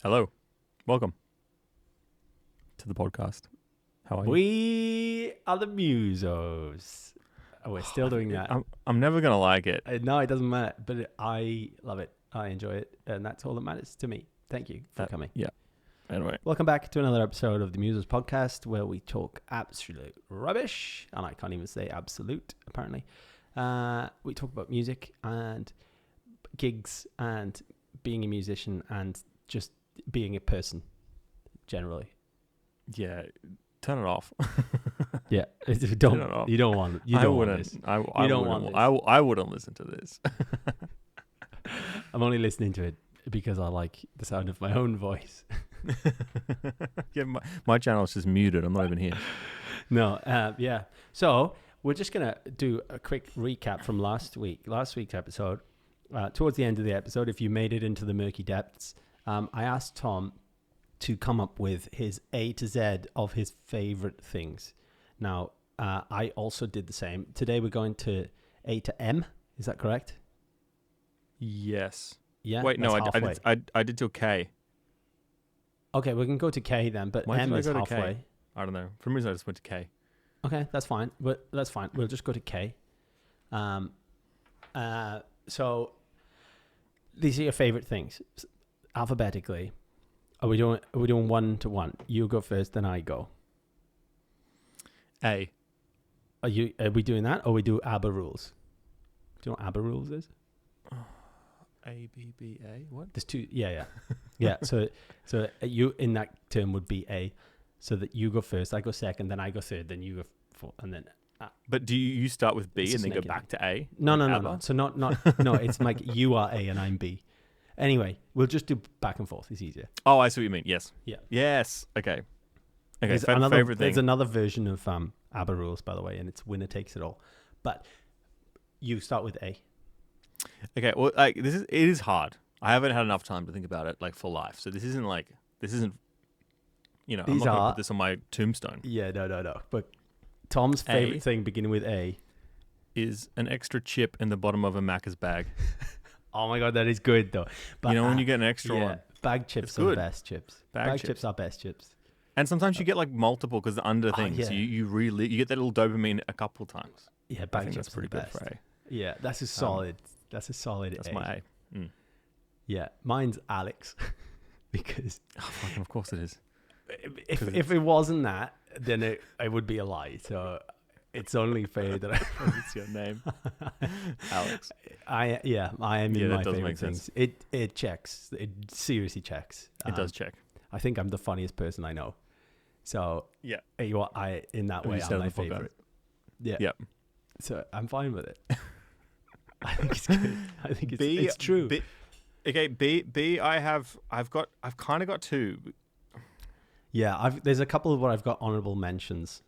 Hello. Welcome to the podcast. How are you? We are the MUSOS. Oh, we're still doing that. I'm never going to like it. No, it doesn't matter, but I love it. I enjoy it, and that's all that matters to me. Thank you for coming. Yeah. Anyway. Welcome back to another episode of the MUSOS podcast, where we talk absolute rubbish, and I can't even say absolute, apparently. We talk about music and gigs and being a musician and just being a person, generally. Yeah. Turn it off. Yeah, you Turn it don't off. want this. I wouldn't listen to this. I'm only listening to it because I like the sound of my own voice. Yeah, my channel's just muted. I'm not even here. No, yeah. So we're just gonna do a quick recap from last week's episode. Towards the end of the episode, if you made it into the murky depths, I asked Tom to come up with his A to Z of his favorite things. Now, I also did the same. Today we're going to A to M. Is that correct? Yes. Yeah. Wait, no, I did till K. Okay, we can go to K then, but Why M did I is go to halfway. K? I don't know. For some reason, I just went to K. Okay, that's fine. But that's fine. We'll just go to K. So these are your favorite things, alphabetically. Are we doing 1 to 1? You go first, then I go. A. Are we doing that, or we do ABBA rules? Do you know what ABBA rules is? A, B, B, A? What? There's two. Yeah. So you in that term would be A, so that you go first, I go second, then I go third, then you go fourth, and then. But do you start with B It's and then go just back to A? No. ABBA? So not no. It's like you are A and I'm B. Anyway, we'll just do back and forth. It's easier. Oh, I see what you mean. Yes. Yeah. Yes. Okay. Okay. There's Favorite thing. There's another version of ABBA rules, by the way, and it's winner takes it all. But you start with A. Okay. Well, it is hard. I haven't had enough time to think about it for life. So this isn't. I'm not going to put this on my tombstone. Yeah, no. But Tom's favorite thing beginning with A is an extra chip in the bottom of a Macca's bag. Oh my god, that is good though. But, when you get an extra one. Bag chips are best chips. Bag chips are best chips. And sometimes you get multiple because they're under things. Yeah. So you get that little dopamine a couple times. Yeah, bag chips that's pretty are the good for best. A. Yeah, that's a solid. That's a solid. That's A. my A. Mm. Yeah, mine's Alex because Of course it is. If it wasn't that, then it would be a lie. So it's only fair that It's your name, Alex. I am in my that does favorite make things. sense. It checks. It seriously checks. It does check. I think I'm the funniest person I know. So Yeah. In that way, I'm my favorite. Yeah. Yep. So I'm fine with it. I think it's good. I think it's true. Okay, B. I've kind of got two. Yeah, there's a couple of what I've got honorable mentions.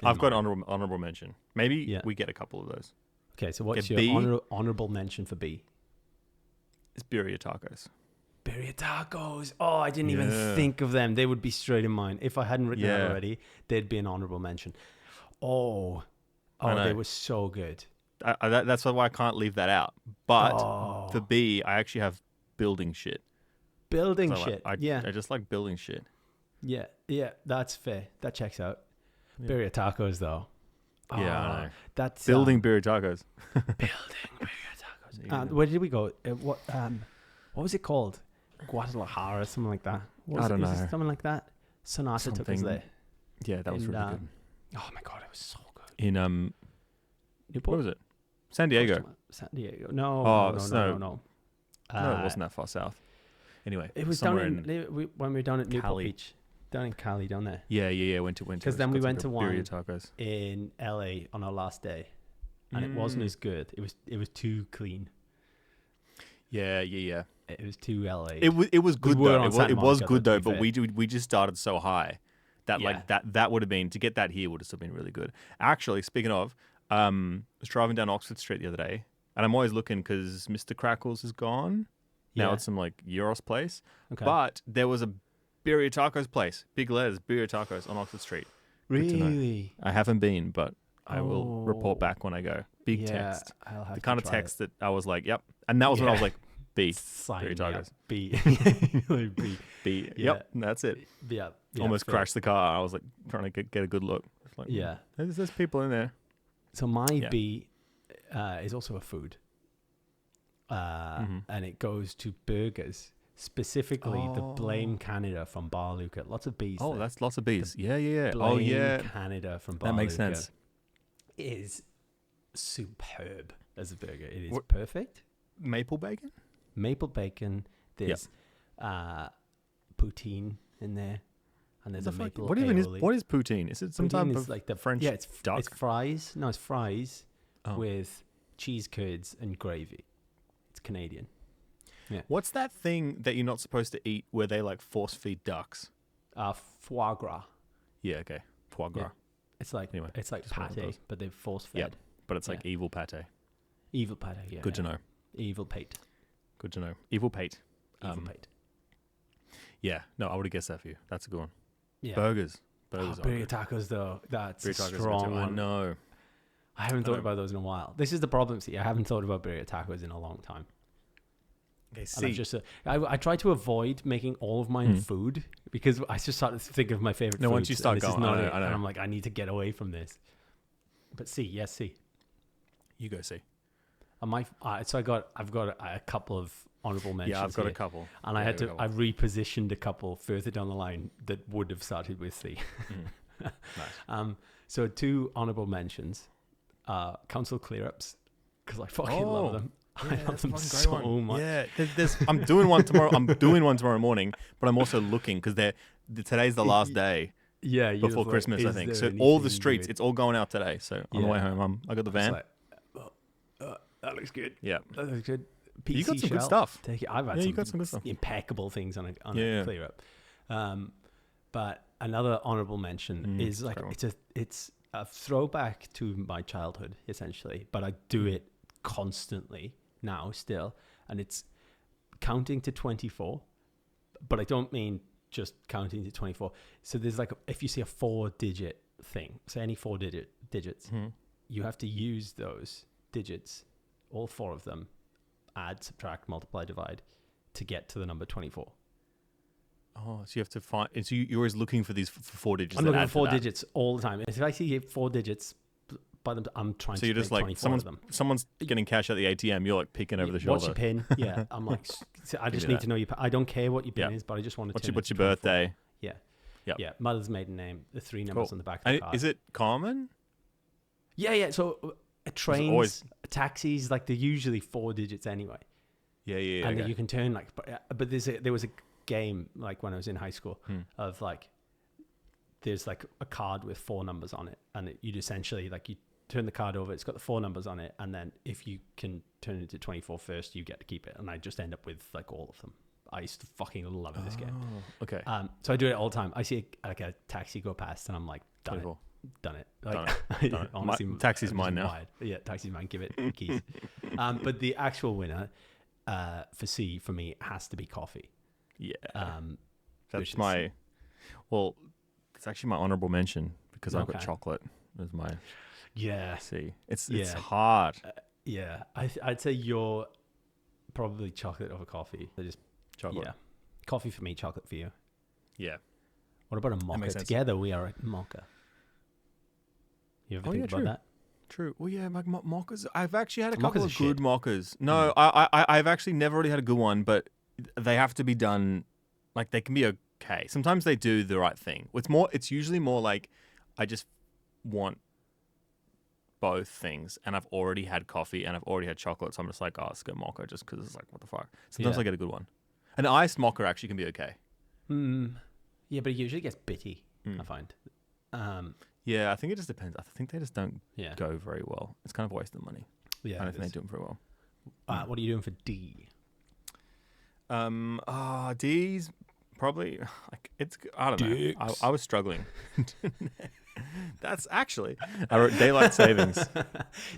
I've got honorable mention. Maybe we get a couple of those. Okay, so what's B? your honorable mention for B? It's birria tacos. Birria tacos. Oh, I didn't even think of them. They would be straight in mine. If I hadn't written that already, they'd be an honorable mention. Oh, they were so good. That's why I can't leave that out. But for B, I actually have building shit. Building shit. I just like building shit. Yeah, that's fair. That checks out. Yeah. Birria tacos, though. Yeah, I know. That's building birria tacos. Building birria tacos. Where did we go? What was it called? Guadalajara, something like that. I don't know. Something like that. Sonata took us there. Yeah, that was really good. Oh my god, it was so good. In Newport? What was it? San Diego. San Diego. No. No, it No, wasn't that far south. Anyway, it was down when we were down at Newport Cali. Beach. Down in Cali, down there. Yeah. Went to because then we went to one birria tacos in LA on our last day, and it wasn't as good. It was too clean. Yeah. It was too LA. It was good though. It was good though, but fair. we just started so high that that would have been, to get that here would have still been really good. Actually, speaking of, I was driving down Oxford Street the other day, and I'm always looking because Mr. Crackles is gone. Now it's some Euros place. Okay. But there was a birria tacos place, big letters, birria tacos on Oxford Street. Really? I haven't been, but I will report back when I go. Big text. I'll have the kind of text that I was like, yep. And that was when I was like, B. Sign Birria me up. tacos. B. B. B. Yeah. Yep, that's it. Yeah. Almost crashed the car. I was like trying to get a good look. It's like, Yeah. There's people in there. So my B is also a food. And it goes to burgers, specifically the Blame Canada from Bar Luca. Lots of B's. Oh, there. that's lots of B's. Yeah. Blame Canada from Bar That makes Luca sense. is superb as a burger. It is perfect. Maple bacon? Maple bacon. There's poutine in there. And there's a maple What even aioli. what is poutine? Is it some Poutine type is of like the French it's duck? It's fries. No, it's fries Oh. with cheese curds and gravy. It's Canadian. What's that thing that you're not supposed to eat where they like force feed ducks? Foie gras. Yeah, okay. Foie gras. Yeah. It's like Anyway, it's like just one of pate, those. but they've force fed. Yep. But it's like evil pate. Evil pate. Yeah. Good to know. Evil pate. Good to know. Evil pate. Evil pate. Yeah. No, I would have guessed that for you. That's a good one. Yeah. Burgers. Burgers are birria good. tacos though. That's Birria a tacos are good strong too. I one. know. I haven't thought about those in a while. This is the problem. See, I haven't thought about birria tacos in a long time. Okay, And I've just I try to avoid making all of mine food because I just started to think of my favorite. No, foods, once you start and this is going, not I it, know. and I'm like, I need to get away from this. But C. You go see. So I've got a couple of honorable mentions. Yeah, I've got here, a couple. and I repositioned a couple further down the line that would have started with C. Nice. So 2 honorable mentions, council clear ups because I fucking love them. I love them so much. Yeah, I'm doing one tomorrow. I'm doing one tomorrow morning, but I'm also looking because today's the last day Yeah, before Christmas, I think. So all the streets, it's all going out today. So on the way home, I got the van. That looks good. Yeah, That looks good. you got some good shell. stuff. I've had you got some good stuff. impeccable things on a clear up. But another honorable mention is like it's a throwback to my childhood essentially, but I do it constantly now still, and it's counting to 24. But I don't mean just counting to 24. So there's like if you see a 4-digit thing, so any 4 digits, you have to use those digits, all 4 of them, add, subtract, multiply, divide, to get to the number 24. Oh, so you have to find. So you're always looking for these 4 digits. I'm looking for 4 digits all the time. If I see 4 digits, by them, I'm trying So to you're just like someone's getting cash at the ATM. You're like peeking over the shoulder. What's your pin? Yeah, I'm like, I just need to know your pin. I don't care what your pin is, but I just want to. What's your birthday? Yeah, Yep. yeah. Mother's maiden name, the 3 numbers on the back of the card. Is it common? Yeah. So trains, taxis, like they're usually 4 digits anyway. Yeah. And then you can turn like, but there was a game like when I was in high school of like, there's like a card with 4 numbers on it, and you'd essentially like you turn the card over, it's got the 4 numbers on it, and then if you can turn it to 24 first, you get to keep it. And I just end up with like all of them. I used to fucking love this game. Okay. So I do it all the time. I see like a taxi go past, and I'm like, done it. Like, Done it. honestly, Taxi's mine now. Wired. Yeah, taxi's mine. Give it the keys. But the actual winner for C for me has to be coffee. Yeah. That's it's actually my honorable mention because I've got chocolate as my C. It's hard. I'd say you're probably chocolate over coffee. So just chocolate. Yeah, coffee for me, chocolate for you. Yeah. What about a mocha? Together we are a mocha. You ever think about that? True. Well, yeah, like mochas. I've actually had a couple of good mochas. No, I've actually never really had a good one, but they have to be done. Like they can be okay. Sometimes they do the right thing. It's usually more like I just want both things, and I've already had coffee and I've already had chocolate, so I'm just like, oh, let's go mocha, just because it's like, what the fuck. Sometimes I get a good one. An iced mocha actually can be okay. Yeah, but it usually gets bitty. I find. Yeah, I think it just depends. I think they just don't go very well. It's kind of a waste of money. Yeah, I don't think they do them very well. What are you doing for D? D's probably like it's. I don't know. I was struggling. That's actually I wrote daylight savings.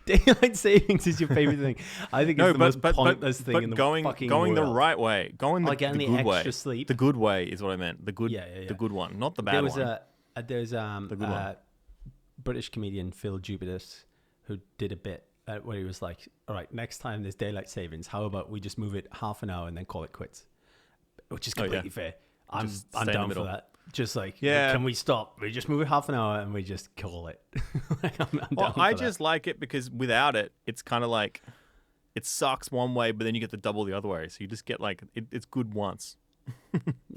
Daylight savings is your favorite thing. I think it's the most pointless thing in the fucking going world. the right way, going the good way. Sleep. The good way is what I meant. The good, the good one, not the bad one. There's a British comedian Phil Jupitus who did a bit where he was like, all right, next time there's daylight savings, how about we just move it half an hour and then call it quits? Which is completely fair. I'm down for that. Just like, can we stop? We just move it half an hour and we just call it. Like, I'm down for I just like it because without it, it's kind of like, it sucks one way, but then you get the double the other way. So you just get like, it's good once.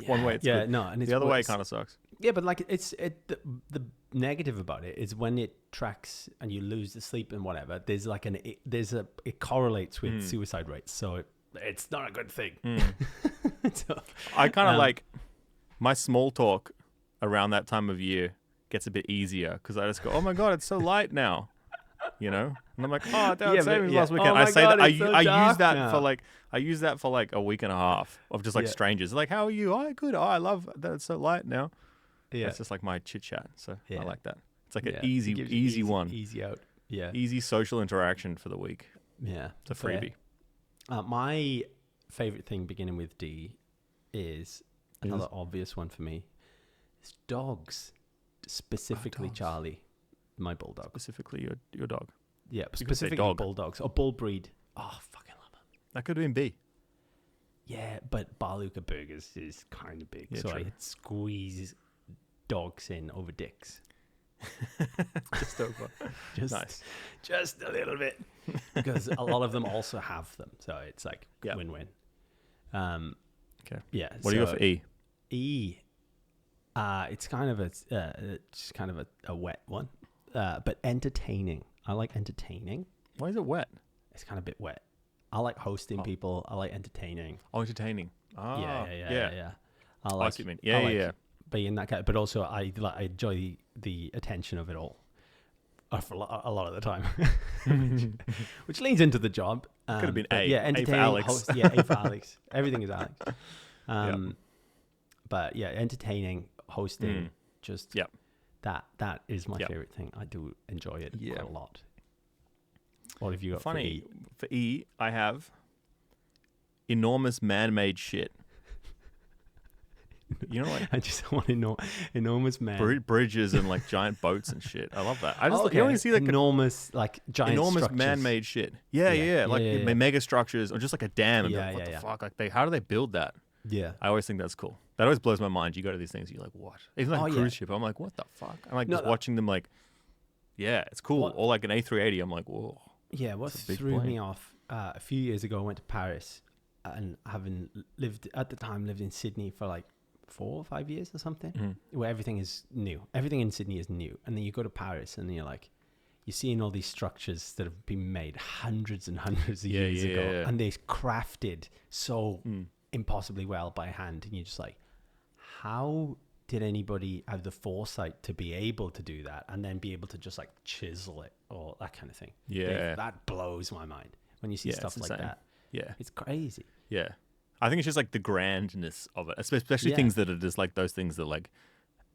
One way it's good. No, and it's the other way kind of sucks. Yeah, but like the negative about it is when it tracks and you lose the sleep and whatever. There's like it correlates with suicide rates, so it's not a good thing. So, I kind of like my small talk around that time of year gets a bit easier because I just go, oh my god, it's so light now, you know, and I'm like, oh, daylight savings last weekend. Oh I say god, that I use that for like a week and a half of just like strangers, like, how are you? Oh, good. Oh, I love that it's so light now. Yeah, it's just like my chit chat. So I like that. It's like an easy one, easy out. Yeah, easy social interaction for the week. Yeah, it's a freebie. My favorite thing beginning with D is another obvious one for me. It's dogs, specifically Charlie, my bulldog. Specifically your dog. Yeah, specifically bulldogs or bull breed. Oh, fucking love them. That could have been B. Yeah, but Barluca Burgers is kind of big, so I squeeze dogs in over dicks. Just over. Nice. Just a little bit. Because a lot of them also have them, so it's like win-win. Okay. Yeah. What do you go for E? E. It's kind of just kind of a wet one, but entertaining. I like entertaining. Why is it wet? It's kind of a bit wet. I like hosting people. I like entertaining. Oh, entertaining. Oh, yeah. I like. What you mean? Yeah. Being that guy, but also I enjoy the attention of it all. For a lot of the time, which leans into the job. Could have been A. Yeah, entertaining. A for Alex. A for Alex. Everything is Alex. But yeah, entertaining, hosting, that is my favorite thing. I do enjoy it quite a lot. What have you got for E? For E, I have enormous man-made shit. You know, like I just want to know enormous bridges and like giant boats and shit. I love that. I just you only see like enormous giant enormous structures. Man-made shit. Mega structures or just like a dam. And what the fuck? Like how do they build that? Yeah, I always think that's cool. That always blows my mind. You go to these things, you're like, what? Even like a cruise ship, I'm like, what the fuck? I'm like watching them. Like, it's cool. Or like an A380, I'm like, whoa. Yeah, what threw me off a few years ago, I went to Paris, and having lived in Sydney for like 4 or 5 years or something, where everything is new. Everything in Sydney is new. And then you go to Paris and you're like, you're seeing all these structures that have been made hundreds and hundreds of years ago. And they're crafted so impossibly well by hand. And you're just like, how did anybody have the foresight to be able to do that and then be able to just like chisel it or that kind of thing? Yeah. That blows my mind when you see stuff like that. Yeah. It's crazy. Yeah. I think it's just like the grandness of it, especially things that are just like those things that like,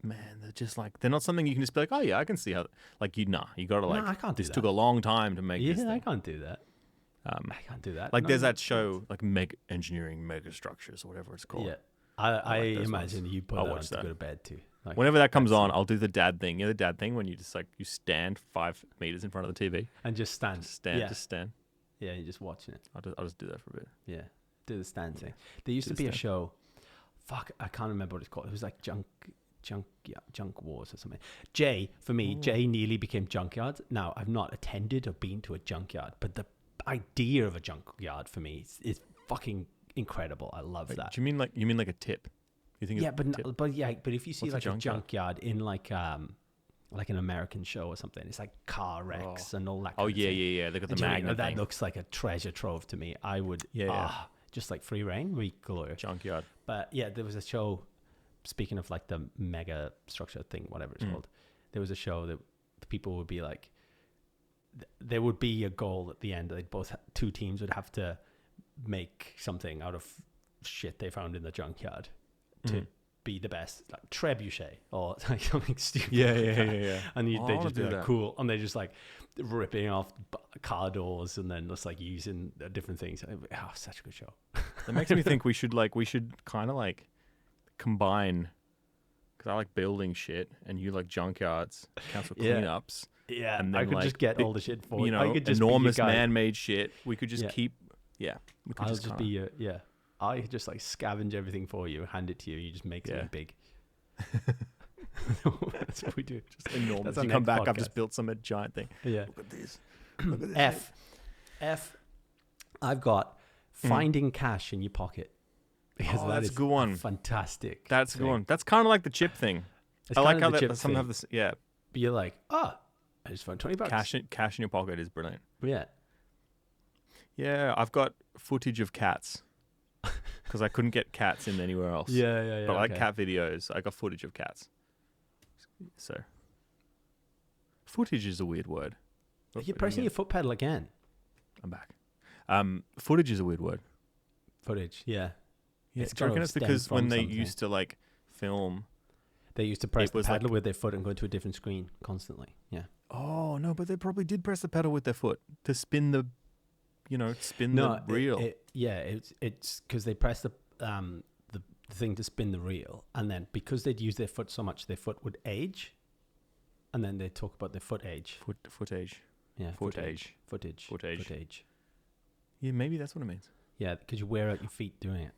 man, they're just like, they're not something you can just be like, oh yeah, I can see how, like, you got to like, I can't do this that. took a long time to make this thing. I can't do that. I can't do that. Like there's that show, like mega structures or whatever it's called. Yeah. I imagine you put that on to go to bed too. Like, whenever that comes on, I'll do the dad thing. You know the dad thing when you just like, you stand 5 meters in front of the TV. And just stand. Just stand. Yeah, you're just watching it. I'll just do that for a bit. Yeah. Do the stand thing. There used to be a show. Fuck, I can't remember what it's called. It was like Junk Wars or something. Jay nearly became Junkyard. Now, I've not attended or been to a junkyard, but the idea of a junkyard for me is fucking incredible. I love that. Do you mean like a tip? You think? But if you see like a junkyard in like an American show or something, it's like car wrecks and all that. Kind of thing. They got the magnet. That looks like a treasure trove to me. I would. Just like free reign, we call it junkyard. But yeah, there was a show. Speaking of like the mega structure thing, whatever it's called, there was a show that the people would be like, there would be a goal at the end. Like two teams would have to make something out of shit they found in the junkyard to be the best, like trebuchet or like something stupid. Yeah. And they just be like, cool, and they just like ripping off car doors and then just like using different things. Oh, such a good show. That makes me think we should kind of like combine, because I like building shit and you like junkyards, council cleanups. Yeah, and I then could like just get all the shit for you I know, could just be your enormous guy. man-made shit. We could just Yeah. keep. Yeah, we could I'll just just kinda- be your I could just like scavenge everything for you, hand it to you. You just make something big. That's what we do. just enormous. That's our You come next back. I've podcast. just built some giant thing. Yeah. Look at this. Look at this. F. I've got finding cash in your pocket. Because Oh, that that's is a good one. Fantastic. That's a good thing. one. That's kind of like the chip thing. It's I like kind how of the chip some thing. have this. Yeah, But you're like, I just found $20. cash in your pocket is brilliant. Yeah. Yeah, I've got footage of cats because I couldn't get cats in anywhere else. Yeah. But I like cat videos. I got footage of cats. So, footage is a weird word. You're pressing your foot pedal again. I'm back. Footage is a weird word. Footage, yeah. Yeah, It's do you reckon gotta it's stem because when from they something. used to like film? They used to press It the was pedal like- with their foot and go to a different screen constantly. Yeah. Oh no, but they probably did press the pedal with their foot to spin the, spin No, the reel. it's because they press the thing to spin the reel, and then because they'd use their foot so much, their foot would age, and then they talk about their foot age. Footage. Yeah, Footage. footage. Yeah, maybe that's what it means. Yeah, because you wear out your feet doing it.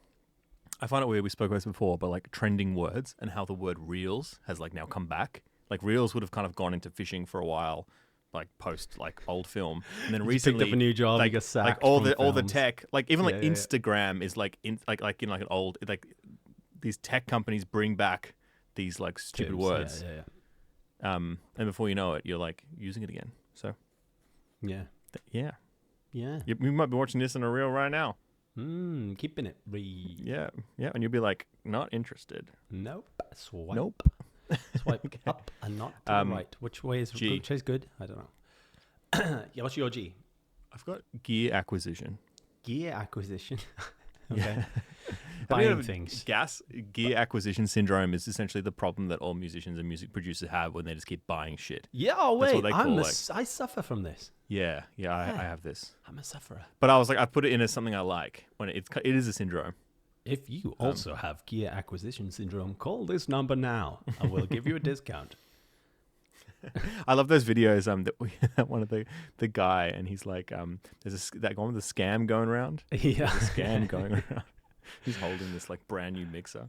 I find it weird. We spoke about this before, but like trending words and how the word reels has like now come back. Like reels would have kind of gone into fishing for a while, like post like old film, and then You recently picked up a new job, like you got sacked all from the films. tech, like even like Yeah, yeah. Instagram is like in like in like an old like these tech companies bring back these like stupid Terms, words, Yeah. and before you know it, you're like using it again. So Yeah. yeah, Yeah. you might be watching this in a reel right now. Keeping it. Yeah, and you'll be like not interested. Nope. Swipe. Nope. Swipe Okay. up and not to the right. Which way is G. good? I don't know. Yeah, what's your G? I've got gear acquisition. Gear acquisition. Okay. Yeah. Have you Buying heard of things. Gear acquisition syndrome is essentially the problem that all musicians and music producers have when they just keep buying shit. Yeah, oh That's wait, what they call, I suffer from this. Yeah, I have this. I'm a sufferer. But I was like, I put it in as something I like when it is a syndrome. If you also have gear acquisition syndrome, call this number now. I will give you a discount. I love those videos. That we one of the guy and he's like, there's that one with the scam going around. Yeah. There's a scam going around. He's holding this like brand new mixer.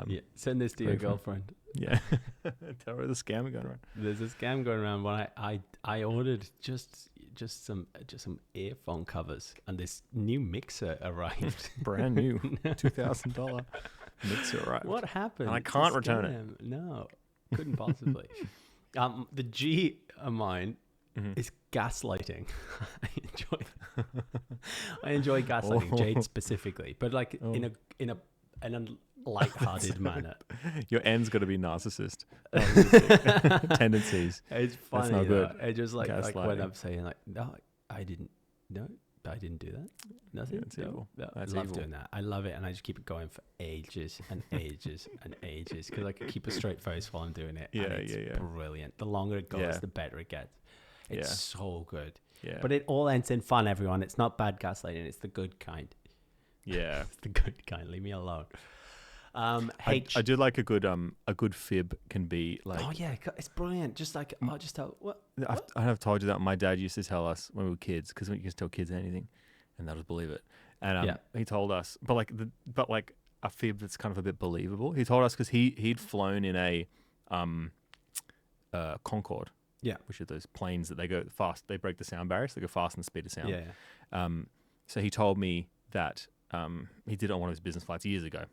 Yeah. Send this to your very fun. girlfriend. Yeah. Tell her the scam going around. There's a scam going around. When I ordered just some earphone covers, and this new mixer arrived. Brand new $2,000 mixer arrived. What happened? And I It's a can't return it. scam. No, couldn't possibly. The G of mine is gaslighting. I enjoy gaslighting Jade specifically, but like in a light-hearted manner. Your end's got to be narcissist tendencies. It's That's funny. not good. It's just like when Gaslighting. I'm saying like, no, I didn't do that. Nothing. Yeah, it's evil. No. That's I love evil. doing that. I love it, and I just keep it going for ages and ages and ages because I can keep a straight face while I'm doing it. Yeah, and it's yeah. brilliant. The longer it goes, Yeah. the better it gets. It's Yeah. so good. Yeah. But it all ends in fun, everyone. It's not bad gaslighting. It's the good kind. Yeah. It's the good kind. Leave me alone. I H. do like a good fib can be like. Oh yeah, it's brilliant. Just like I'll just tell what. I have told you that my dad used to tell us when we were kids because we used to tell kids anything, and they'll just believe it. And he told us, but like a fib that's kind of a bit believable. He told us because he'd flown in a Concorde. Yeah. Which are those planes that they go fast. They break the sound barrier, so they go fast in the speed of sound. Yeah. So he told me that he did it on one of his business flights years ago,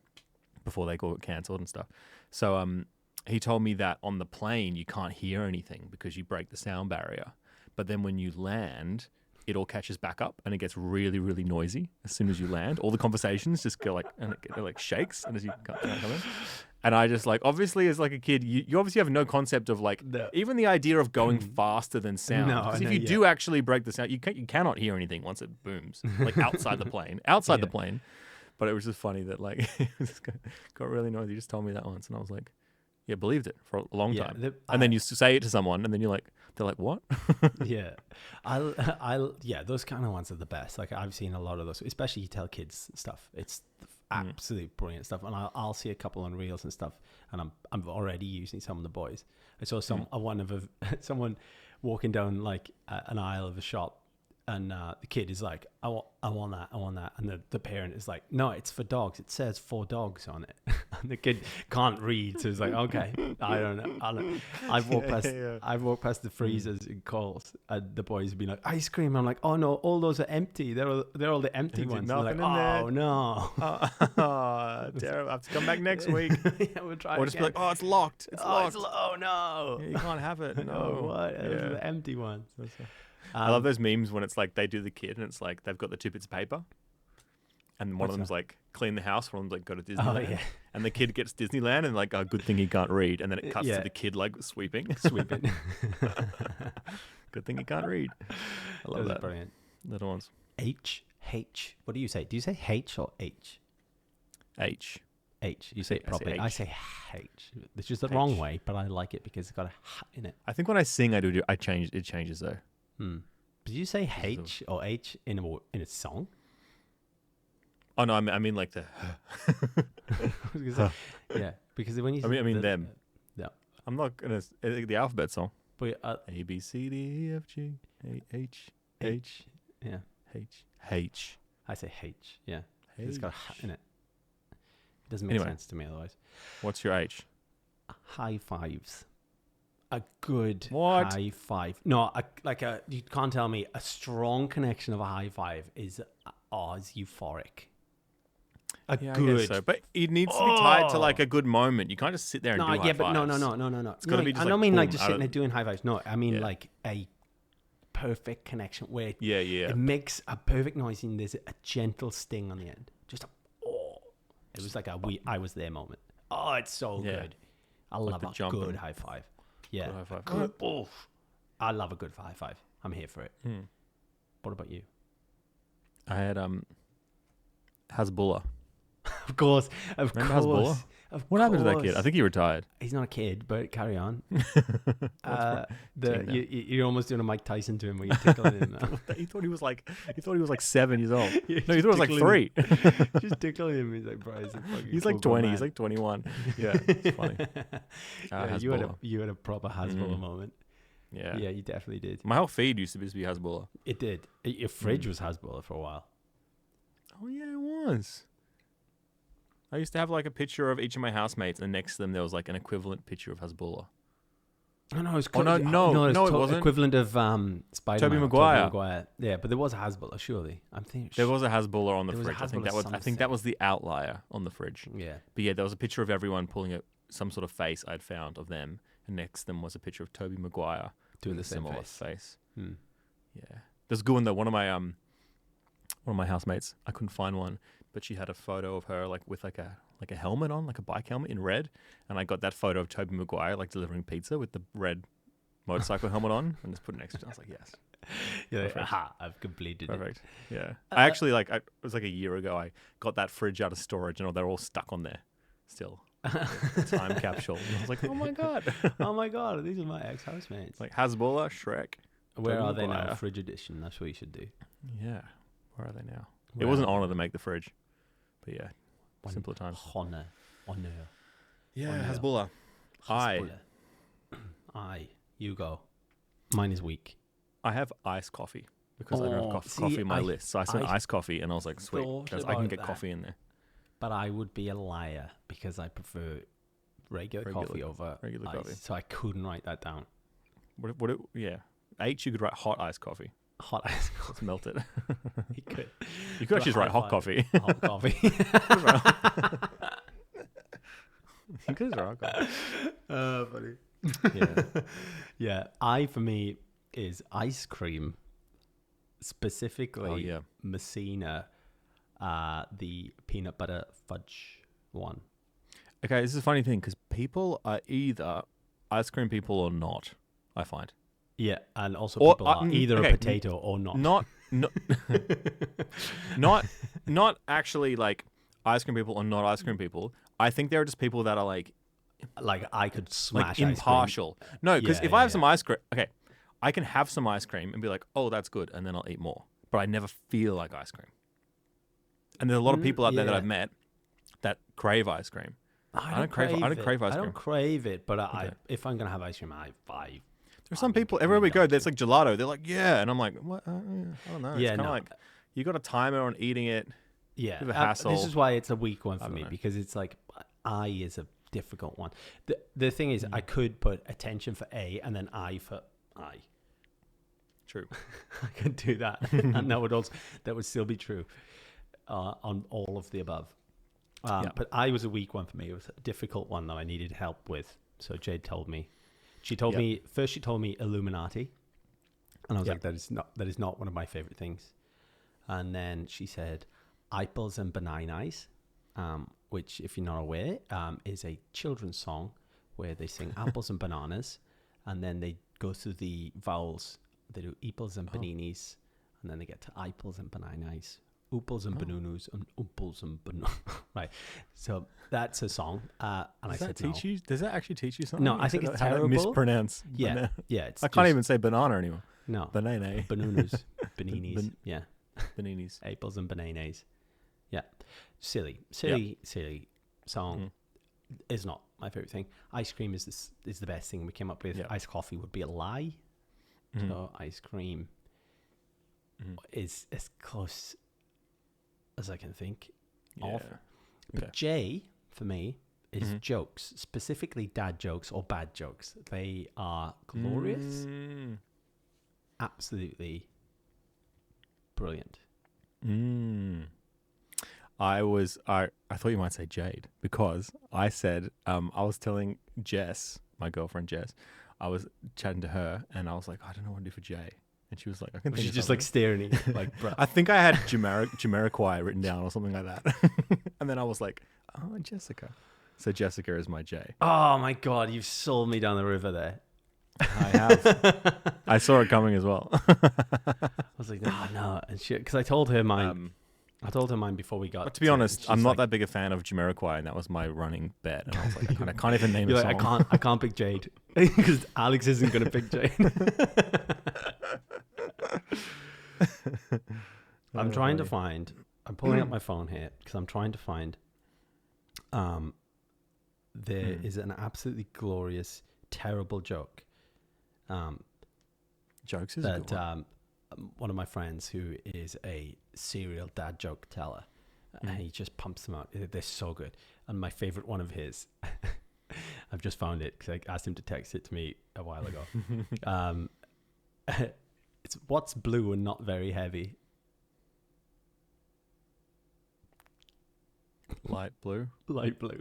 before they got cancelled and stuff. So he told me that on the plane you can't hear anything because you break the sound barrier. But then when you land, it all catches back up and it gets really, really noisy as soon as you land. All the conversations just go like, and it like shakes and as you come in. And I just like, obviously as like a kid, you obviously have no concept of like, even the idea of going faster than sound. No, Because I if know, you do actually break the sound, you cannot hear anything once it booms, like outside the plane, the plane. But it was just funny that like, it just got really noisy. He just told me that once and I was like, yeah, believed it for a long time. And then you say it to someone and then they're like, what? Yeah. Those kind of ones are the best. Like I've seen a lot of those, especially you tell kids stuff. It's absolute brilliant stuff. And I'll see a couple on reels and stuff, and I'm already using some of the boys. I saw someone walking down like an aisle of a shop, and the kid is like, I want that, and the parent is like, no, it's for dogs. It says for dogs on it, and the kid can't read, so it's like, okay, I don't know. I've walked past the freezers in Coles, and the boys have been like, ice cream. I'm like, oh no, all those are empty. They're all the empty ones. They're like, oh no, terrible. I have to come back next week. Yeah, we'll try. Or just be like, oh, it's locked. It's locked. Oh no, Yeah, you can't have it. No, what? Those are the empty ones. I love those memes when it's like they do the kid and it's like they've got the 2 bits of paper, and one of them's like clean the house, one of them's like go to Disneyland, and the kid gets Disneyland and like, oh, good thing he can't read, and then it cuts to the kid like sweeping. Good thing he can't read. I love that. Brilliant. Little ones. H. What do you say? Do you say H or H? H. You say it properly. I say H. Which is the wrong way, but I like it because it's got a H in it. I think when I sing, I change. It changes though. Did you say H or H in a song? Oh no, I mean like the. Yeah, because when you. I mean them. Yeah. I'm not gonna the alphabet song. But A B C D E F G A H. Yeah. H. I say H. Yeah. H. It's got a H in it. It doesn't make sense to me otherwise. What's your H? High fives. A good high five. No, you can't tell me a strong connection of a high five is euphoric. I guess so. But it needs to be tied to like a good moment. You can't just sit there and do high fives. But no. It's got to be just I don't mean like just sitting there doing high fives. No, I mean like a perfect connection where it makes a perfect noise and there's a gentle sting on the end. Just it was like I was there moment. Oh, it's so good. I love a good high five. Yeah. Good high five. I love a good high five. I'm here for it. What about you? I had Hasbulla. Of course. Hasbulla? What happened to that kid? I think he retired. He's not a kid, but carry on. You're almost doing a Mike Tyson to him where you're tickling him now. He thought he was like 7 years old. No, he thought he was like 3. Just tickling him. He's like, bro, he's like 20. Man. He's like 21. Yeah, it's funny. You had a proper Hasbulla moment. Yeah. Yeah, you definitely did. My whole feed used to be Hasbulla. It did. Your fridge was Hasbulla for a while. Oh yeah, it was. I used to have like a picture of each of my housemates, and next to them there was like an equivalent picture of Hasbulla. Oh no, it was it wasn't. Equivalent of Spider-Man. Tobey Maguire. Yeah, but there was a Hasbulla, surely. I'm thinking there was a Hasbulla on the fridge. I think that was the outlier on the fridge. Yeah. But yeah, there was a picture of everyone pulling some sort of face I'd found of them, and next to them was a picture of Tobey Maguire doing the same similar face. Yeah. There's a good one though. One of my housemates, I couldn't find one, but she had a photo of her like with like a helmet on, like a bike helmet in red, and I got that photo of Tobey Maguire like delivering pizza with the red motorcycle helmet on, and just put it next to it. I was like, yes. Yeah, like, aha, I've completed Perfect. It. Yeah. I actually it was like a year ago, I got that fridge out of storage and they're all stuck on there still. Time capsule. And I was like, oh my God, these are my ex-housemates. Like Hasbulla, Shrek. Where are they now? Fridge edition. That's what you should do. Yeah. Where are they now? It was an honor to make the fridge. But yeah, simpler times. Honor. Yeah, Hasbulla. You go. Mine is weak. I have iced coffee because I don't have coffee in my list. So I said iced coffee and I was like, sweet, because I can get coffee in there. But I would be a liar because I prefer regular coffee over regular ice. Coffee. So I couldn't write that down. Yeah. H, you could write hot iced coffee. Hot iced coffee. Let's melt it. You could actually just write hot coffee. Hot coffee. You could just write hot coffee. Funny. Yeah. Yeah. I, for me, is ice cream. Specifically, Messina, the peanut butter fudge one. Okay, this is a funny thing because people are either ice cream people or not, I find. Yeah, and also people are either a potato or not. Not actually like ice cream people or not ice cream people. I think there are just people that are like I could smash like impartial. Ice cream. No, because if I have some ice cream, I can have some ice cream and be like, oh, that's good, and then I'll eat more. But I never feel like ice cream. And there's a lot of people out there that I've met that crave ice cream. I don't crave I don't crave ice I cream. don't crave it, but Okay. if I'm gonna have ice cream, There's some people everywhere we go. There's like gelato. They're like, yeah, and I'm like, what? I don't know. It's Yeah, kind of no. like you got a timer on eating it. Yeah, Bit of a hassle. this is why it's a weak one for don't me, know. because it's like I is a difficult one. The thing is, I could put attention for A and then I for I. True. I could do that, and that would still be true on all of the above. But I was a weak one for me. It was a difficult one that I needed help with. So Jade told me. She told me first. She told me Illuminati, and I was like, that is not one of my favorite things. And then she said Apples and Bananas, which, if you're not aware, is a children's song where they sing apples and bananas, and then they go through the vowels. They do eeples and bananas, and then they get to apples and bananas, ooples and banunus, and ooples and banana. Right. So that's a song. And I said, teach you? Does that actually teach you something? No, I think it's terrible. Mispronounce. Yeah. Banana. Yeah. I can't even say banana anymore. No. Banana. Banunus. Bananas. Yeah. Bananas. Apples and bananas. Yeah. Silly song. Is not my favorite thing. Ice cream is the best thing we came up with. Iced coffee would be a lie. So ice cream is as close as I can think of. But J for me is jokes, specifically dad jokes or bad jokes. They are glorious, absolutely brilliant. I thought you might say Jade, because I said I was telling Jess, my girlfriend Jess, I was chatting to her and I was like, I don't know what to do for Jay. And she was like, I can think She's of just something. like staring at you, like, bro. I think I had Jamiroquai written down or something like that. And then I was like, oh, Jessica. So Jessica is my J. Oh my God, you've sold me down the river there. I have. I saw it coming as well. I was like, no. And she, because I told her mine. I told her mine before we got. But to be honest, I'm not that big a fan of Jamiroquai, and that was my running bet. And I was like, I can't even name a like, song. I can't pick Jade because Alex isn't going to pick Jade. I'm trying to find. I'm pulling up my phone here because I'm trying to find. There is an absolutely glorious, terrible joke. Jokes is a good one. One of my friends who is a serial dad joke teller, and he just pumps them out. They're so good. And my favorite one of his, I've just found it because I asked him to text it to me a while ago. It's what's blue and not very heavy. Light blue. Light blue.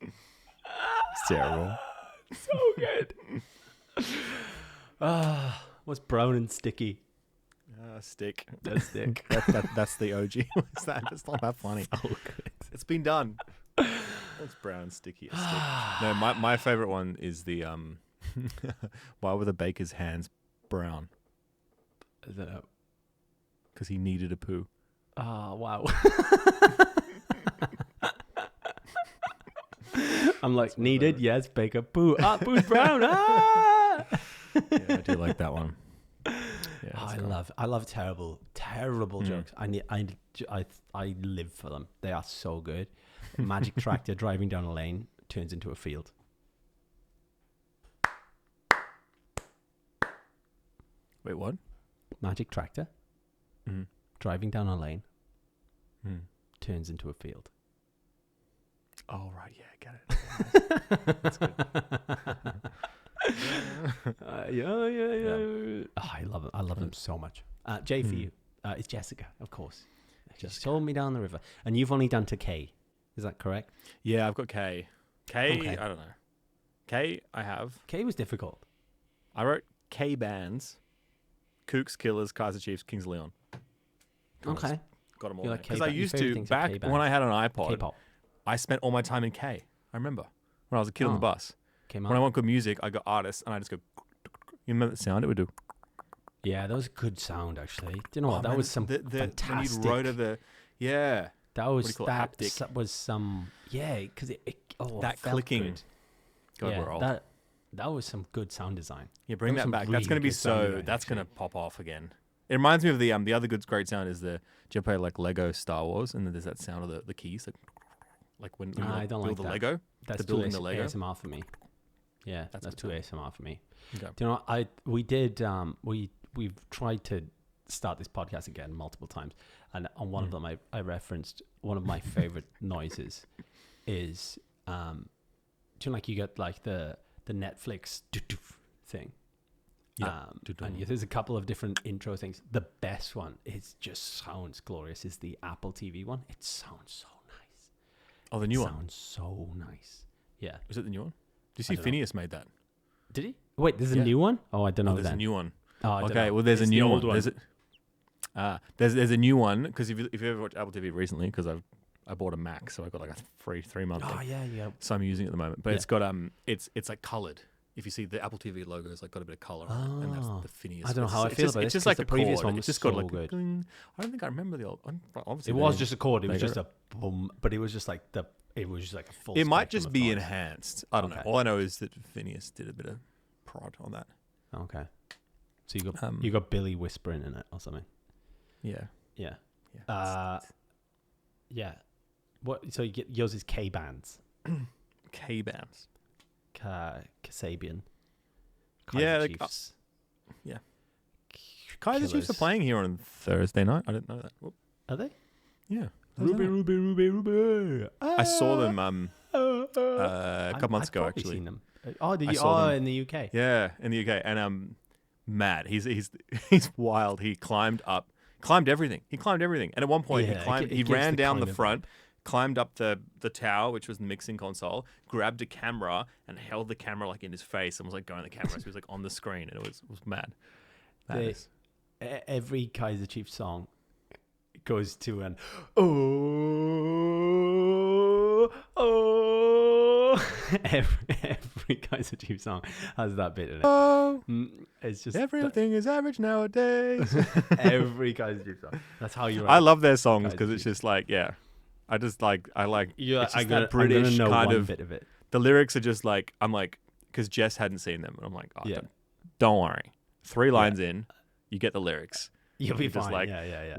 It's terrible. So good. What's brown and sticky? Stick. That's stick. That's the OG. That's not that funny. So good. It's been done. What's brown and sticky? A stick. No, my favorite one is the why were the baker's hands brown? Because he needed a poo. Oh, wow. I'm like, needed? Yes, baker. Poo. Poo's brown. Yeah, I do like that one. Yeah, I love terrible jokes. I live for them. They are so good. Magic tractor driving down a lane turns into a field. Wait, what? Magic tractor driving down a lane turns into a field. Oh, right. Yeah, I get it. That's good. Yeah. Oh, I love it. I love them so much. J for you is Jessica, of course. She sold me down the river. And you've only done to K. Is that correct? Yeah, I've got K. K, Okay. I don't know. K, I have. K was difficult. I wrote K bands. Kooks, Killers, Kaiser Chiefs, Kings of Leon. Okay. Got them all. You like Because K- I your used favourite to, things are back K-bands. when I had an iPod, K-pop. I spent all my time in K. I remember. When I was a kid on the bus. Came When I out. want good music, I got artists, and I just go... You remember the sound it would do? Yeah, that was a good sound, actually. Do you know what? Oh, that man, was some when fantastic... you wrote the... Yeah. That do was you call it? that Haptic. was some because it That felt clicking. good. God, Yeah, we're old. that was some good sound design. Yeah, bring That was that some back. That's really going to be good sound so... design, That's going to actually. pop off again. It reminds me of the other good great sound is do you play like Lego Star Wars and then there's that sound of the keys like when you I don't build like the that. Lego. That's building too the Lego. ASMR for me. Yeah, that's too ASMR for me. Okay. Do you know what? We've tried to start this podcast again multiple times, and on one of them I referenced one of my favorite noises is do you know, like you get like the Netflix thing. Yeah. And there's a couple of different intro things. The best one sounds glorious is the Apple TV one. It sounds so nice. Oh, the new one. Sounds so nice. Yeah. Is it the new one? Do you see Phineas made that? Did he? Wait, there's a new one? Oh, I don't know. There's a new one. Oh, I don't okay, know. well, there's It's a the new old one. one. There's a new one because if you ever watched Apple TV recently, because I bought a Mac, so I got like a free 3-month. Oh yeah. So I'm using it at the moment, but it's got it's like coloured. If you see the Apple TV logo, it's like got a bit of colour on it, and that's the Phineas. I don't know how I feel about it. It's just like the previous one was it's just so got like good. I don't think I remember the old. Obviously, It was just a chord. It was just a boom, but it was just like a full. It might spectrum just of be noise. enhanced. I don't know. All I know is that Phineas did a bit of prod on that. Okay, so you got Billy whispering in it or something. Yeah. Yeah. Yeah. What? So you get yours is K bands. K bands. Kasabian. Yeah. Chiefs. Yeah. Kaiser Chiefs are playing here on Thursday night. I didn't know that. Whoop. Are they? Yeah. Ruby. I saw them a couple months ago, actually. Seen them. Oh, did you? In the UK. Yeah, in the UK. And mad. He's wild. He climbed everything. And at one point he ran down the front, climbed up the tower, which was the mixing console, grabbed a camera and held the camera like in his face and was like going to the camera. So he was like on the screen, and it was mad. Every Kaiser Chiefs song goes to an every Kaiser Chiefs song has that bit in it. It's just everything is average nowadays. Every Kaiser Chiefs song. That's how you. I love their songs because it's just like I like it's just that British kind of. Bit of it. The lyrics are just like because Jess hadn't seen them, and I'm like, don't worry. 3 lines in, you get the lyrics. You'll be just fine. like,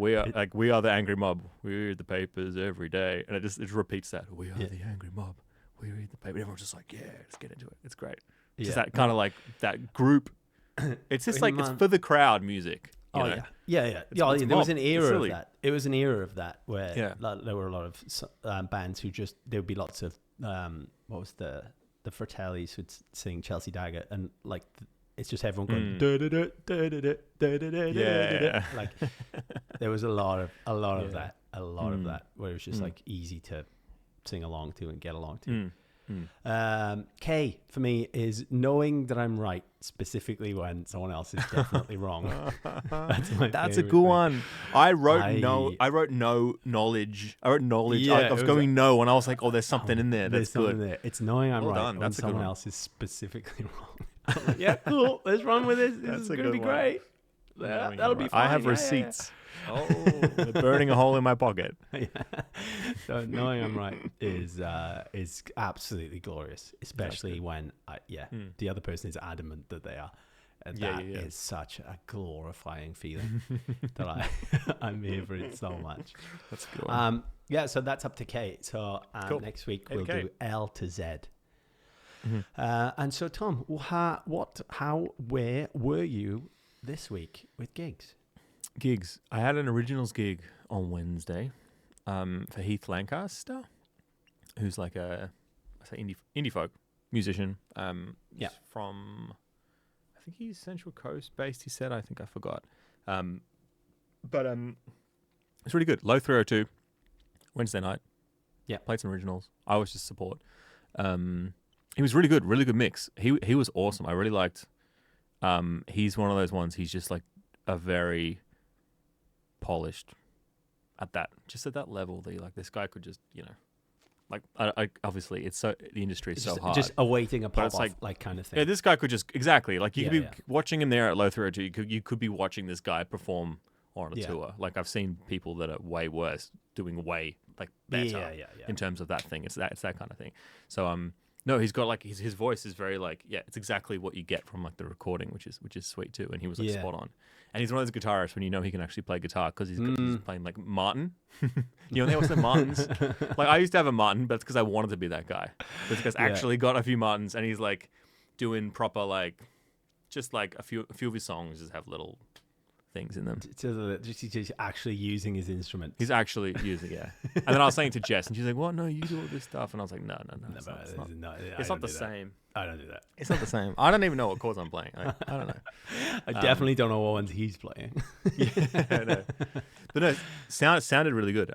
we are the angry mob. We read the papers every day, and it repeats that. We are the angry mob. We read the paper. Everyone's just like, let's get into it. It's great. Just that kind of like that group. It's just like it's for the crowd music. You know? Yeah. There was an era of that. It was an era of that where there were a lot of bands who just there would be lots of what was the Fratellis who'd sing Chelsea Dagger, and like it's just everyone going like there was a lot of that where it was just like easy to sing along to and get along to. K for me is knowing that I'm right, specifically when someone else is definitely wrong. That's a good one. I wrote no knowledge. I was going no, and I was like, there's something in there. That's good. There. It's knowing I'm right when someone else is specifically wrong. I'm like, yeah, cool. Let's run with this. This is going to be great. That'll be fine. I have receipts. Oh, they're burning a hole in my pocket. So knowing I'm right is absolutely glorious, especially when the other person is adamant that they are. And that is such a glorifying feeling that I'm here for it so much. That's a good one. So that's up to K. So next week we'll do L to Z. And so Tom, where were you this week with gigs? I had an originals gig on Wednesday for Heath Lancaster, who's like indie folk musician. From I think he's Central Coast based. He said, I think I forgot. But it's really good. Low 302 Wednesday night. Yeah, played some originals. I was just support. He was really good mix. He was awesome. I really liked. He's one of those ones. He's just like a very polished at that level that you're like, this guy could just, like I obviously it's so the industry is so hard. Just awaiting a pop off like kind of thing. Yeah, this guy could just exactly like you could be watching him there at Low 302. You could be watching this guy perform on a tour. Like I've seen people that are way worse doing way like better in terms of that thing. It's that kind of thing. So No, he's got like his voice is very like it's exactly what you get from like the recording, which is sweet too. And he was like spot on. And he's one of those guitarists when you know he can actually play guitar because he's playing like Martin. You know, they also Martins. Like I used to have a Martin, but it's because I wanted to be that guy. This guy's actually got a few Martins, and he's like doing proper like just like a few of his songs just have little things in them. Just actually using his instrument. He's actually using And then I was saying to Jess, and she's like, "What? No, you do all this stuff." And I was like, "No, it's not the same. I don't do that. It's not the same. I don't even know what chords I'm playing. I don't know. I definitely don't know what ones he's playing. No. But no, sounded really good.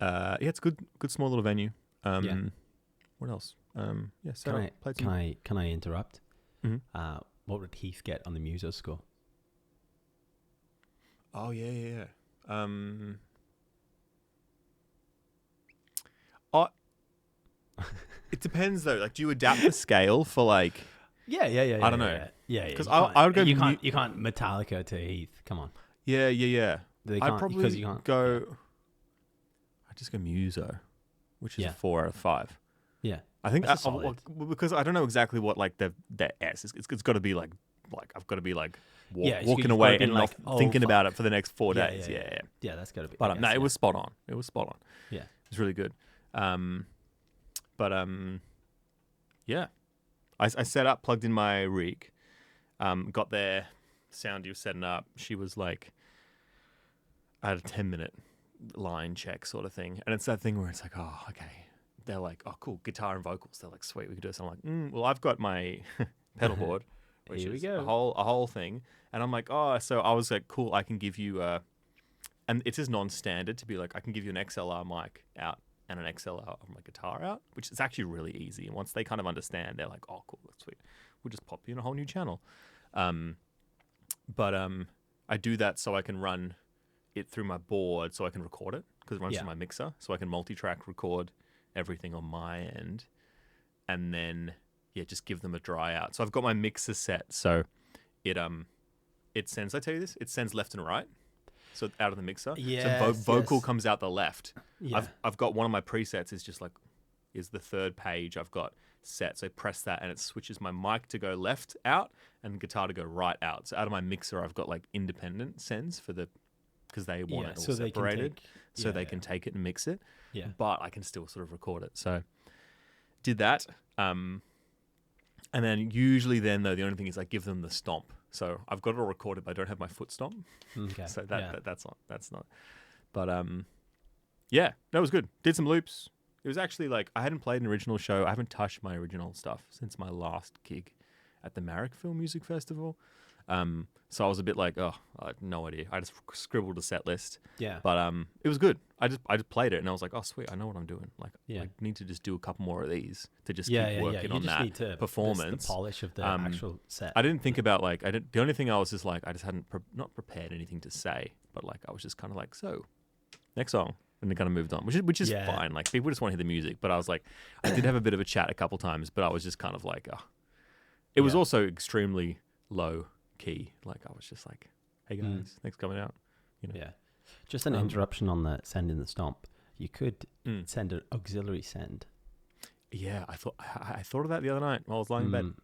It's good small little venue. What else? Can I interrupt? Mm-hmm. What would Heath get on the MUSOS score? Oh yeah. It depends though. Like, do you adapt the scale for like? Yeah. I don't know. Yeah. Because I would go. You can't Metallica to Heath. Come on. Yeah. I'd probably go. I just go Muso, which is a 4 out of 5. Yeah. I think because I don't know exactly what like their S is. It's got to be like I've got to be like walking away and not thinking about it for the next 4 days. Yeah, that's got to be. But it was spot on. It was spot on. Yeah, it was really good. I set up, plugged in my rig, got there, sound you were setting up. She was like, I had a 10-minute line check sort of thing, and it's that thing where it's like, oh, okay. They're like, oh, cool, guitar and vocals. They're like, sweet, we can do this. I'm like, well, I've got my pedal board, which is a whole thing. And I'm like, oh, so I was like, cool, I can give you and it is non-standard to be like, I can give you an XLR mic out and an XLR of my guitar out, which is actually really easy. And once they kind of understand, they're like, oh, cool, that's sweet. We'll just pop you in a whole new channel. But I do that so I can run it through my board so I can record it because it runs through my mixer. So I can multi-track record everything on my end and then just give them a dry out. So I've got my mixer set, so it sends, I tell you this, it sends left and right, so out of the mixer. So vocal comes out the left. I've got one of my presets is the third page I've got set, so I press that and it switches my mic to go left out and guitar to go right out. So out of my mixer I've got like independent sends for because they want it all separated, they can take it and mix it. Yeah. But I can still sort of record it. So did that. And then usually then though, the only thing is I give them the stomp. So I've got it all recorded, but I don't have my foot stomp. Okay. So that's not. But no, it was good. Did some loops. It was actually like I hadn't played an original show. I haven't touched my original stuff since my last gig at the Marrick Film Music Festival. So I was a bit like, oh, I had no idea. I just scribbled a set list. Yeah. But it was good. I just played it and I was like, oh, sweet, I know what I'm doing. Like, I need to just do a couple more of these to just keep working on that performance. The polish of the actual set. I didn't think about like, the only thing I was just like, I just hadn't not prepared anything to say, but like I was just kind of like, so next song. And they kind of moved on, which is fine. Like people just want to hear the music, but I was like, I did have a bit of a chat a couple times, but I was just kind of like, it was also extremely low key. Like I was just like, hey guys, thanks for coming out. You know. Yeah. Just an interruption on the send in the stomp. You could send an auxiliary send. Yeah, I thought of that the other night while I was lying in bed.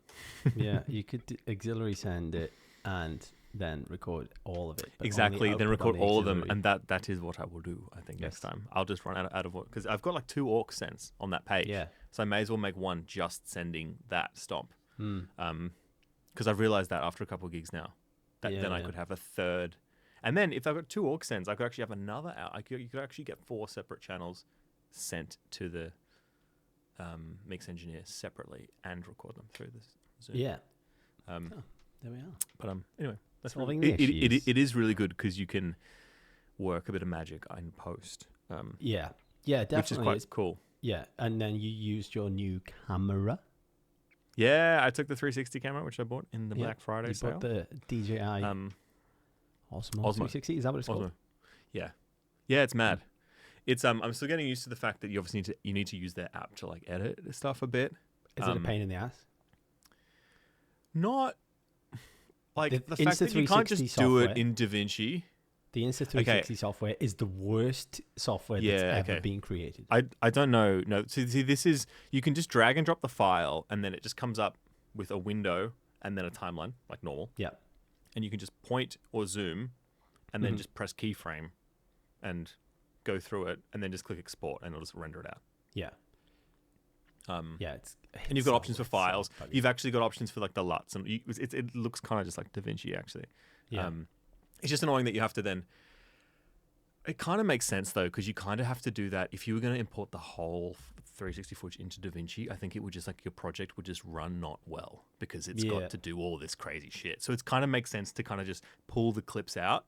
Yeah, you could auxiliary send it and then record all of it. Exactly, then record all of them, and that is what I will do. I think next time I'll just run out of what, because I've got like 2 aux sends on that page. Yeah, so I may as well make one just sending that stomp. Because I've realized that after a couple of gigs now, that then I could have a third. And then if I've got two aux sends, I could actually have another out. You could actually get 4 separate channels sent to the mix engineer separately and record them through this Zoom. Yeah. There we are. But anyway, that's it is really good because you can work a bit of magic in post. Yeah, definitely. Which is quite cool. Yeah, and then you used your new camera. Yeah, I took the 360 camera, which I bought in the Black Friday sale. You bought the DJI Osmo 360. Is that what it's called? Yeah, it's mad. It's I'm still getting used to the fact that you obviously need to use their app to like edit stuff a bit. Is it a pain in the ass? Not like the fact that you can't just do it in DaVinci. The Insta360 software is the worst software that's ever been created. I don't know. No, see, this is, you can just drag and drop the file, and then it just comes up with a window and then a timeline, like normal. Yeah. And you can just point or zoom, and then just press keyframe, and go through it, and then just click export, and it'll just render it out. Yeah. And you've got options for files. You've actually got options for like the LUTs, and it looks kind of just like DaVinci actually. Yeah. It's just annoying that you have to then. It kind of makes sense though, because you kind of have to do that if you were going to import the whole 360 footage into DaVinci. I think it would just like your project would just run not well because it's got to do all this crazy shit. So it's kind of makes sense to kind of just pull the clips out,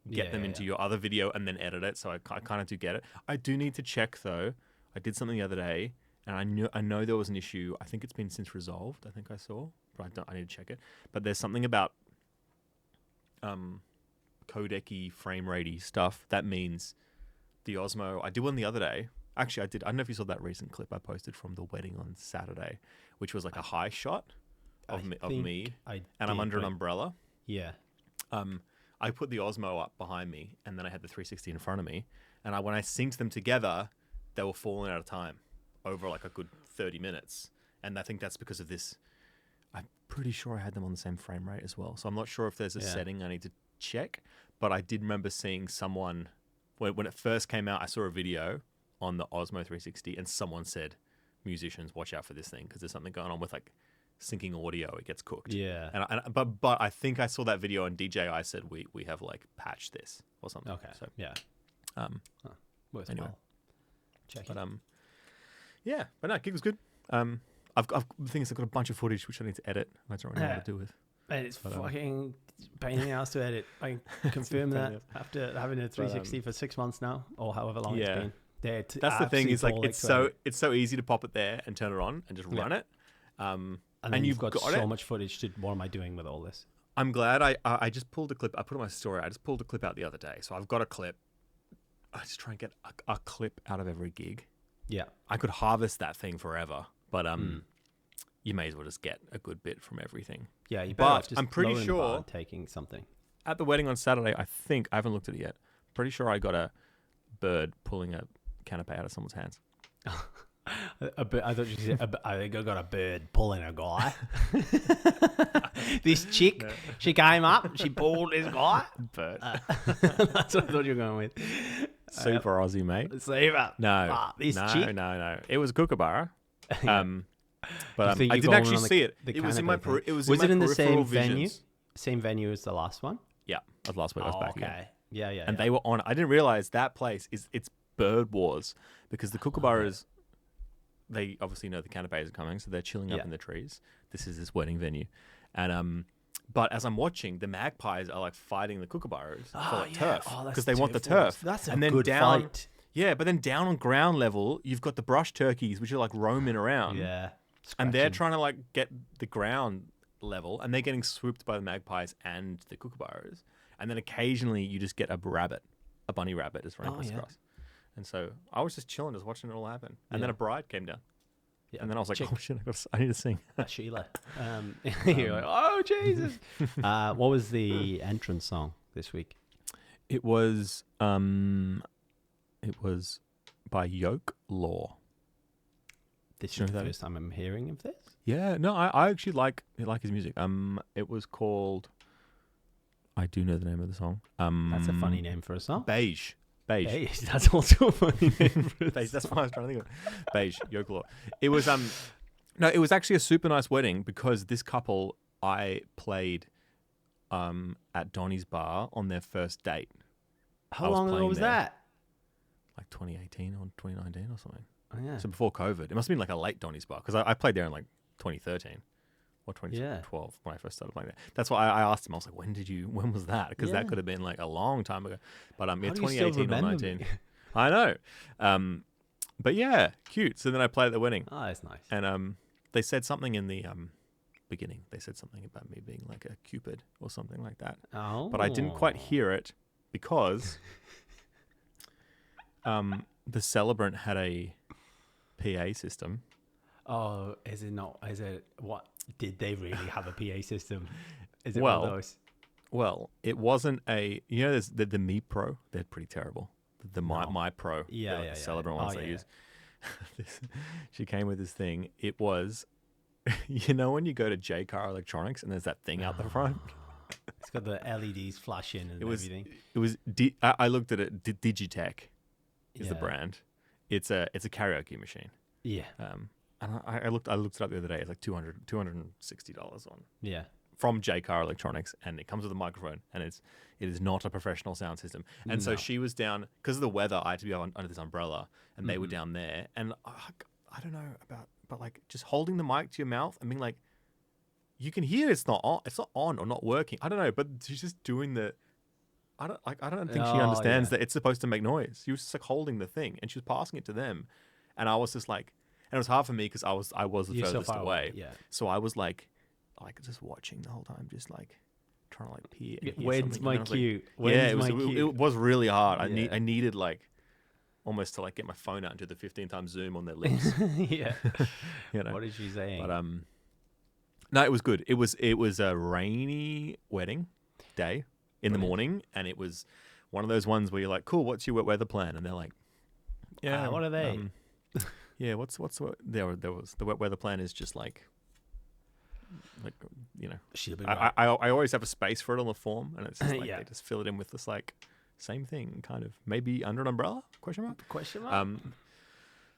get them into your other video, and then edit it. So I kind of do get it. I do need to check though. I did something the other day. And I know there was an issue. I think it's been since resolved. I think I saw, but I need to check it. But there's something about codec-y, frame rate-y stuff. That means the Osmo. I did one the other day. Actually, I did. I don't know if you saw that recent clip I posted from the wedding on Saturday, which was like a high shot of me, and I'm under an umbrella. Yeah. I put the Osmo up behind me, and then I had the 360 in front of me. And when I synced them together, they were falling out of time over like a good 30 minutes. And I think that's because of this. I'm pretty sure I had them on the same frame rate as well. So I'm not sure if there's a setting I need to check, but I did remember seeing someone, when it first came out, I saw a video on the Osmo 360 and someone said, musicians, watch out for this thing because there's something going on with like syncing audio. It gets cooked. Yeah. But I think I saw that video and DJI said, we have like patched this or something. Okay. So, yeah. Worthwhile. Anyway. Check it. Yeah, but no, gig was good. The thing is, I've got a bunch of footage which I need to edit. I don't really know what to do with. And it's fucking pain in the ass to edit. I can confirm that after having a 360 for 6 months now, or however long it's been. That's the thing. Is like it's so easy to pop it there and turn it on and just run it. And you've got so much footage. What am I doing with all this? I'm glad I just pulled a clip. I put it on my story. I just pulled a clip out the other day, so I've got a clip. I just try and get a clip out of every gig. Yeah, I could harvest that thing forever, but you may as well just get a good bit from everything. Yeah, you better just I'm pretty sure taking something at the wedding on Saturday. I think I haven't looked at it yet. Pretty sure I got a bird pulling a canapé out of someone's hands. I thought you said I think I got a bird pulling a guy. This chick, she came up, she pulled this guy. Bird. That's what I thought you were going with. Super Aussie, mate. Super. No. This chick. No. It was a kookaburra. But I didn't actually see it. It was in my Was it in the same venue? Same venue as the last one? Yeah, that was last week. I was back again. Yeah. And they were on. I didn't realize that place it's bird wars because the kookaburras. They obviously know the canapés are coming, so they're chilling up in the trees. This is this wedding venue, and but as I'm watching, the magpies are like fighting the kookaburras for like turf because they want the turf. That's a and then good fight. Yeah, but then down on ground level, you've got the brush turkeys, which are like roaming around. Yeah, and they're trying to like get the ground level, and they're getting swooped by the magpies and the kookaburras. And then occasionally, you just get a bunny rabbit, just running across. And so I was just chilling, just watching it all happen. And then a bride came down. Yeah. And then I was like, oh shit, I need to sing. Sheila. You're like, oh, Jesus. What was the entrance song this week? It was by Yoke Law. This is the first time I'm hearing of this? Yeah, no, I actually like his music. It was called, I do know the name of the song. That's a funny name for a song. Beige. That's also a funny name for Beige. That's what I was trying to think of. Beige, Yoke Law. It was no, it was actually a super nice wedding because this couple I played at Donny's bar on their first date. How long ago was that? Like 2018 or 2019 or something. Oh yeah. So before COVID. It must have been like a late Donny's bar because I played there in like 2013. Or 2012 when I first started playing that. That's why I asked him. I was like, when was that? Because that could have been like a long time ago. But 2018 or 19. I know. But yeah, cute. So then I played at the wedding. Oh, that's nice. And they said something in the beginning. They said something about me being like a cupid or something like that. Oh. But I didn't quite hear it because the celebrant had a PA system. Oh, is it not? Is it what? Did they really have a PA system? Is it one of those? Well, it wasn't there's the Mi Pro. They're pretty terrible. The My Pro. Yeah. The Celebrant ones they use. She came with this thing. It was, when you go to J-Car Electronics and there's that thing out the front. It's got the LEDs flashing and everything. It was. I looked at it. Digitech is the brand. It's a karaoke machine. Yeah. And I looked it up the other day. It's like $260 on. Yeah. From J-Car Electronics, and it comes with a microphone, and it is not a professional sound system. And so she was down because of the weather. I had to be under this umbrella, and they were down there. And I don't know but like just holding the mic to your mouth and being like, you can hear it's not on or not working. I don't know, but she's just doing the. I don't think she understands that it's supposed to make noise. She was just like holding the thing, and she was passing it to them, and I was just like, and it was hard for me because I was the furthest away. Yeah. So I was like just watching the whole time, just like trying to like peer. When's my cue? It was really hard. I needed like almost to like get my phone out and do the 15 times zoom on their lips. Yeah. What is she saying? But no, it was good. It was a rainy wedding day in the morning, and it was one of those ones where you're like, cool, what's your wet weather plan? And they're like, yeah, what are they? What's there was the wet weather plan is just like I always have a space for it on the form, and it's just like they just fill it in with this like same thing, kind of maybe under an umbrella? Question mark.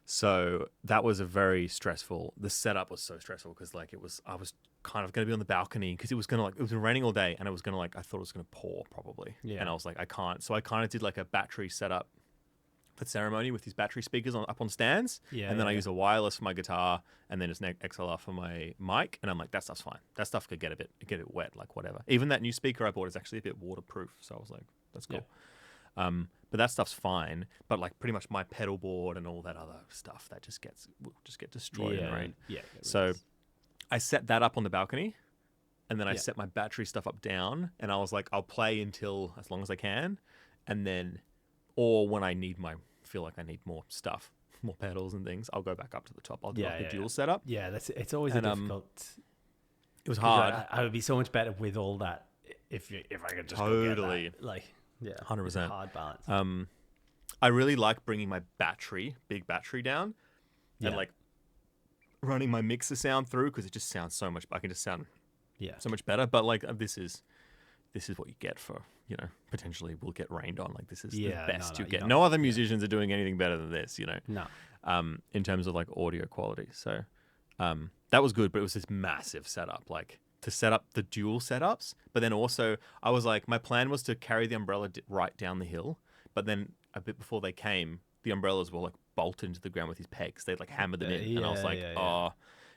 So that was a very stressful. The setup was so stressful because like I was kind of going to be on the balcony because it was raining all day, and it was gonna I thought it was gonna pour probably, and I was like I can't. So I kind of did like a battery setup for the ceremony with these battery speakers up on stands, and then I use a wireless for my guitar, and then just an XLR for my mic, and I'm like, that stuff's fine. That stuff could get it wet, like whatever. Even that new speaker I bought is actually a bit waterproof, so I was like, that's cool. But that stuff's fine. But like pretty much my pedal board and all that other stuff that will just get destroyed in the rain. Yeah. So I set that up on the balcony, and then I set my battery stuff up down, and I was like, I'll play until as long as I can, and then. Or when I feel like I need more stuff, more pedals and things, I'll go back up to the top. I'll do the dual setup. Yeah, it's always a difficult. It was hard. I would be so much better with all that if I could just go get that. Like 100%. Hard balance. I really like bringing my big battery down, and like running my mixer sound through because it just sounds so much. I can just sound so much better. But like this is what you get for. Potentially will get rained on. Like this is the best you get. No other musicians are doing anything better than this. No. In terms of like audio quality. So, that was good, but it was this massive setup, like to set up the dual setups. But then also, I was like, my plan was to carry the umbrella right down the hill. But then a bit before they came, the umbrellas were like bolted into the ground with these pegs. They like hammered them in, and I was like, oh.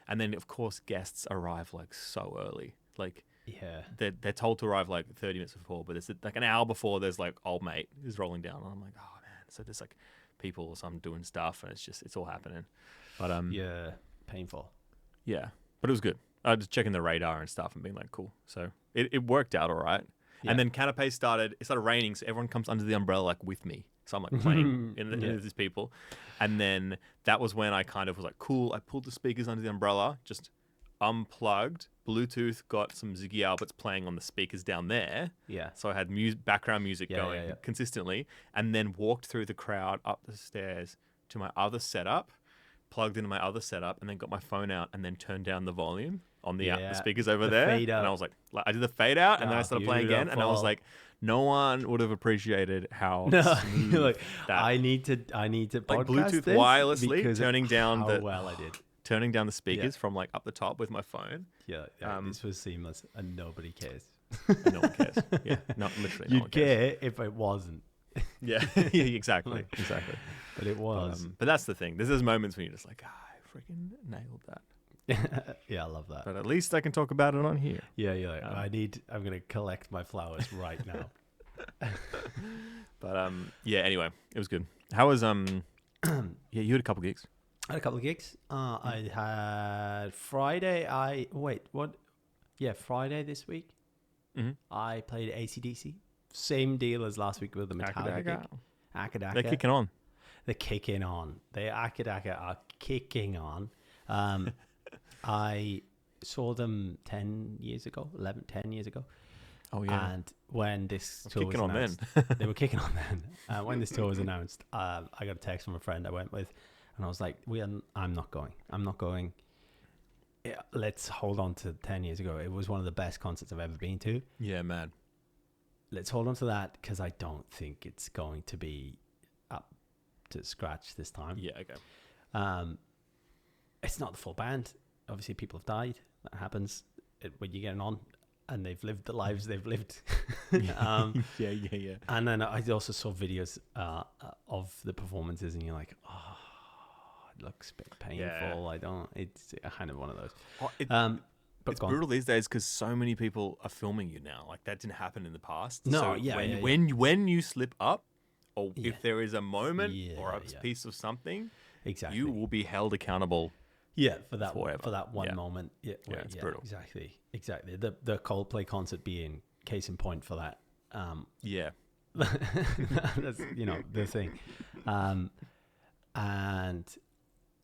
And then of course guests arrive like so early, like. Yeah, they're told to arrive like 30 minutes before, but it's like an hour before. There's like old mate is rolling down, and I'm like, oh man. So there's like people or some doing stuff, and it's all happening. But painful. Yeah, but it was good. I was just checking the radar and stuff and being like, cool. So it worked out all right. Yeah. And then canapes started raining, so everyone comes under the umbrella like with me. So I'm like playing in these people, and then that was when I kind of was like, cool. I pulled the speakers under the umbrella, just unplugged, Bluetooth, got some Ziggy Alberts playing on the speakers down there. Yeah. So I had background music going consistently, and then walked through the crowd up the stairs to my other setup, plugged into my other setup, and then got my phone out and then turned down the volume on the speakers over there. Fade out. And I was like, I did the fade out, and then I started playing again, and I was like, no one would have appreciated how smooth you're like, that. I need to like podcast Bluetooth wirelessly turning down I did. Turning down the speakers from like up the top with my phone. Yeah, this was seamless, and nobody cares. No one cares. Yeah, not literally. You'd care if it wasn't. Yeah, exactly. But it was. But that's the thing. There's those moments when you're just like, I freaking nailed that. Yeah, I love that. But at least I can talk about it on here. Yeah, you're like, I'm gonna collect my flowers right now. But anyway, it was good. How was you had a couple gigs. I had a couple of gigs. I had Friday. Friday this week. Mm-hmm. I played AC/DC. Same deal as last week with the Metallica gig. Akadaka. They're kicking on. They're kicking on. The Akadaka are kicking on. I saw them 10 years ago. Oh yeah. And when this tour was kicking on announced, they were kicking on then. When this tour was announced, I got a text from a friend I went with, and I was like, I'm not going. I'm not going. Yeah, let's hold on to 10 years ago. It was one of the best concerts I've ever been to. Yeah, man. Let's hold on to that because I don't think it's going to be up to scratch this time. Yeah, okay. It's not the full band. Obviously, people have died. That happens when you're getting on, and they've lived the lives they've lived. Yeah. And then I also saw videos of the performances, and you're like, oh, it looks a bit painful. Yeah. It's kind of one of those. But it's brutal these days because so many people are filming you now. Like that didn't happen in the past. No, so when you slip up, or if there is a moment or a piece of something, exactly, you will be held accountable. Yeah, for that one moment. Yeah, it's brutal. Exactly. The Coldplay concert being case in point for that. That's the thing. And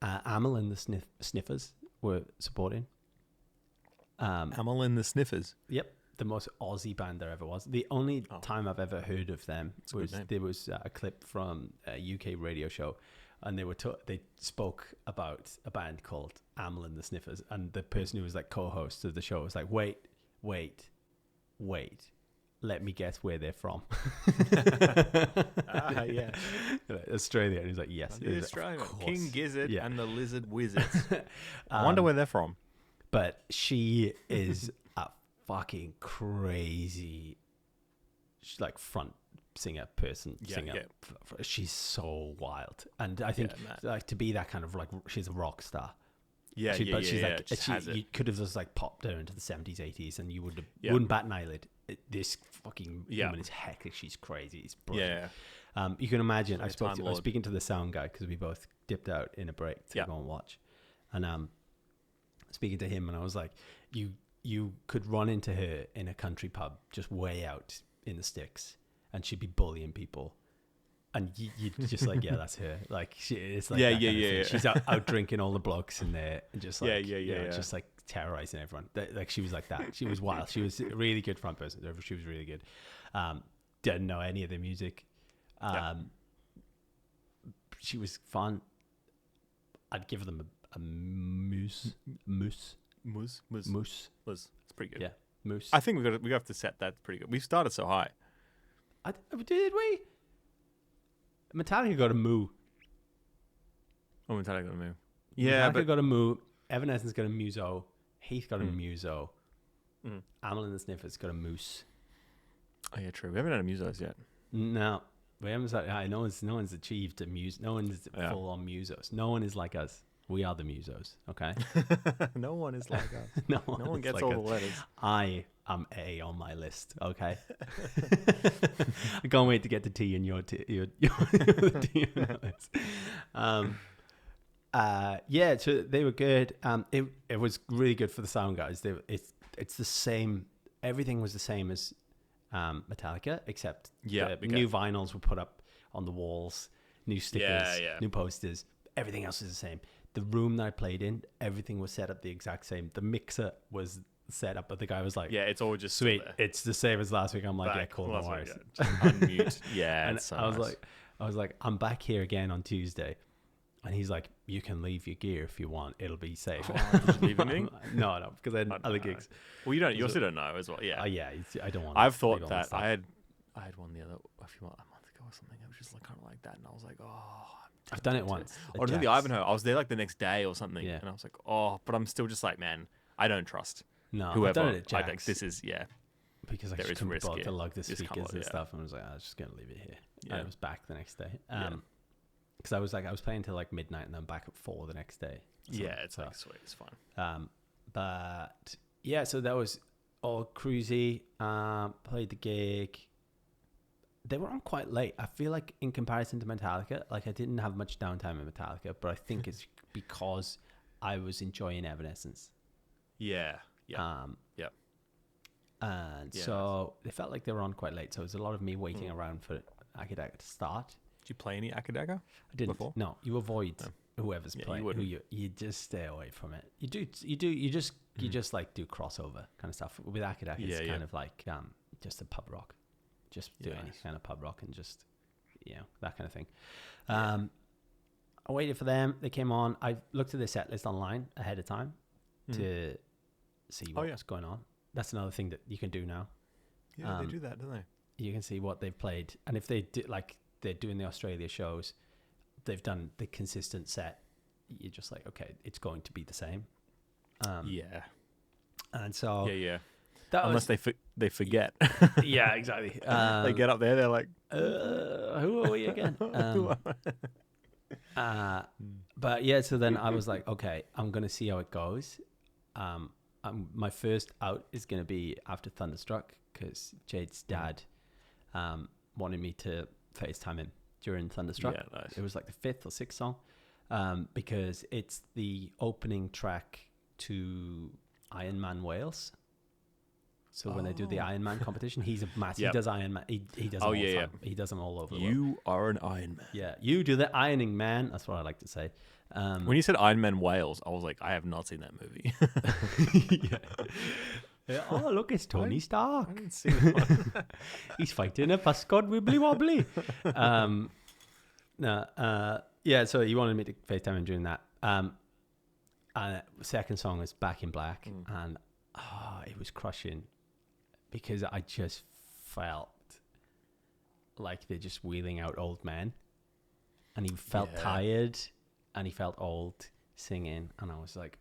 Amel and the Sniffers were supporting. Amel and the Sniffers. Yep, the most Aussie band there ever was. The only time I've ever heard of them was there was a clip from a UK radio show, and they spoke about a band called Amel and the Sniffers, and the person who was like co-host of the show was like, wait, let me guess where they're from. Yeah. Australia. And he's like, yes. Australia. King Gizzard and the Lizard Wizards. I wonder where they're from. But she is a fucking crazy, like front singer. She's so wild, and I think like to be that kind of like she's a rock star. She's like you could have just like popped her into the 70s, 80s, and you wouldn't bat an eyelid. This fucking woman is hectic. She's crazy. It's brilliant. Yeah. You can imagine. I was speaking to the sound guy because we both dipped out in a break to go and watch, and speaking to him, and I was like, you could run into her in a country pub just way out in the sticks, and she'd be bullying people, and you just like, yeah, that's her. Like it's like she's out drinking all the blokes in there, and just like just like terrorizing everyone. Like she was like that. She was wild. She was a really good front person. She was really good. Didn't know any of the music. She was fun. I'd give them a moose. It's pretty good. Yeah, moose. I think we have to set that pretty good. We started so high. Did we? Metallica got a moo. Oh, Metallica got a moo. Yeah, Metallica got a moo. Evanescence got a muso. Heath got a muso. Amel and the Sniffers got a moose. Oh yeah, true. We haven't had a musos yet. No, we haven't. No one's achieved a muse. No one's full on musos. No one is like us. We are the musos, okay? No one is like us. No one gets like all the letters. I am A on my list, okay? I can't wait to get to T in your T on my list. So they were good. It was really good for the sound guys. It's the same. Everything was the same as Metallica, except new vinyls were put up on the walls, new stickers, new posters. Everything else is the same. The room that I played in, everything was set up the exact same. The mixer was set up, but the guy was like, it's all just sweet. It's the same as last week. I'm like, yeah, cool, no worries. Unmute. Yeah, and so I was like, I'm back here again on Tuesday. And he's like, you can leave your gear if you want. It'll be safe. Did you leave anything? No, because I had other gigs. Well, you also don't know as well. Yeah. I don't want. I've thought that I had one the other a month ago or something. It was just like kind of like that, and I was like, I've done it once. Or I did the Ivanhoe. I was there like the next day or something, and I was like, but I'm still just like, man, I don't trust whoever. I've done it at Jack's. Like, this is because I just couldn't bother to lug the speakers and stuff, and I was like, I was just gonna leave it here. And I was back the next day. Because I was playing till like midnight, and then back at 4 the next day. It's like sweet, it's fine. But yeah, so that was all cruisy. Played the gig. They were on quite late. I feel like in comparison to Metallica, like I didn't have much downtime in Metallica, but I think it's because I was enjoying Evanescence. So they felt like they were on quite late. So it was a lot of me waiting around for Akadaka to start. Did you play any Akadaka? I didn't. Before? No, you avoid whoever's playing. You just stay away from it. You just like do crossover kind of stuff with Akadaka. It's kind of like just a pub rock, just do any Nice. kind of pub rock and just, that kind of thing. I waited for them. They came on. I looked at the set list online ahead of time to see what was going on. That's another thing that you can do now. Yeah, they do that, don't they? You can see what they've played. And if they do, like they're doing the Australia shows, they've done the consistent set. You're just like, okay, it's going to be the same. Yeah. And so... Yeah. Unless they forget. Yeah, exactly. They get up there, they're like... who are we again? But yeah, so then I was like, okay, I'm going to see how it goes. My first out is going to be after Thunderstruck because Jade's dad wanted me to FaceTime him during Thunderstruck. Yeah, nice. It was like the 5th or 6th song because it's the opening track to Iron Man Wales. So when they do the Iron Man competition, he's a massive. He does Iron Man. He does them all the time. He does them all over the world. You are an Iron Man. Yeah, you do the Ironing Man. That's what I like to say. When you said Iron Man Wales, I was like, I have not seen that movie. Oh, look, it's Tony Stark. I didn't see that one. He's fighting a Fuscod Wibbly Wobbly. So he wanted me to FaceTime him during that. And the second song was Back in Black. And it was crushing because I just felt like they're just wheeling out old men. And he felt tired and he felt old singing. And I was like,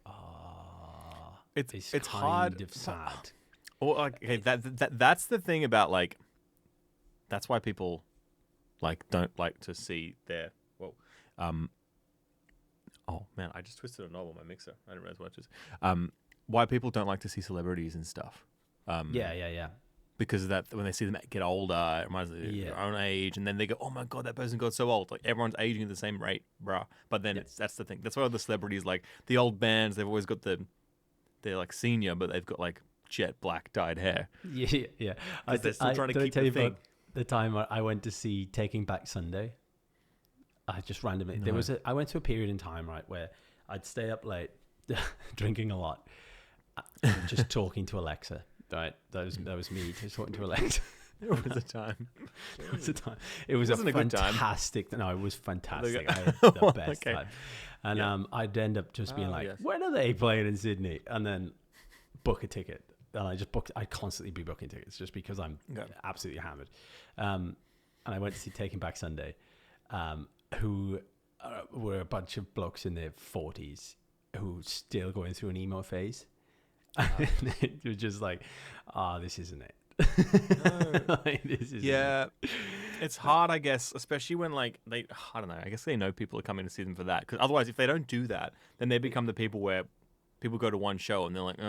it's kind hard. of sad. Or like, okay, that's the thing about like, that's why people like don't like to see their oh man, I just twisted a knob on my mixer. I didn't realize what it is. Why people don't like to see celebrities and stuff. Yeah. Because of that, when they see them get older, it reminds them of their own age, and then they go, "Oh my god, that person got so old!" Like everyone's aging at the same rate, bruh. But then that's the thing. That's why all the celebrities, like the old bands, they've always got they're like senior, but they've got like jet black dyed hair. Yeah. They're still trying to keep the thing. About the time I went to see Taking Back Sunday. I just randomly I went to a period in time where I'd stay up late, drinking a lot, just talking to Alexa. Right, that was me just talking to Alexa. It was a time. It was a fantastic. No, it was fantastic. I had the best time. And I'd end up just being like, when are they playing in Sydney? And then book a ticket. And I constantly be booking tickets just because I'm absolutely hammered. And I went to see Taking Back Sunday, who were a bunch of blokes in their 40s who still going through an emo phase. It was just like, this isn't it. No. This isn't it. It's hard, I guess, especially when I don't know, I guess they know people are coming to see them for that. Because otherwise, if they don't do that, then they become the people where people go to one show and they're like,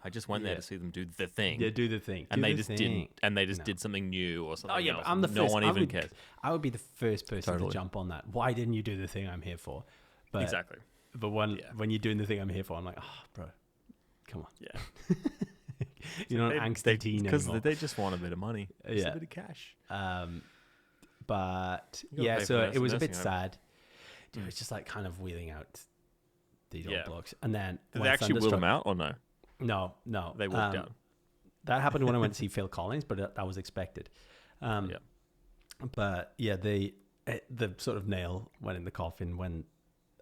I just went there to see them do the thing. Yeah, do the thing. And they just didn't. And they just did something new or something. Oh, yeah, else. I'm the first. No one even cares. I would be the first person to jump on that. Why didn't you do the thing I'm here for? But, exactly. But when you're doing the thing I'm here for, I'm like, bro, come on. Yeah. You're not an angsty teen because anymore. they just want a bit of money. Just a bit of cash. But yeah, so it was a bit sad. It was just like kind of wheeling out these old blokes. And then did they actually wheel them out or no? No. They walked out. That happened when I went to see Phil Collins, but that was expected. But yeah, the sort of nail went in the coffin when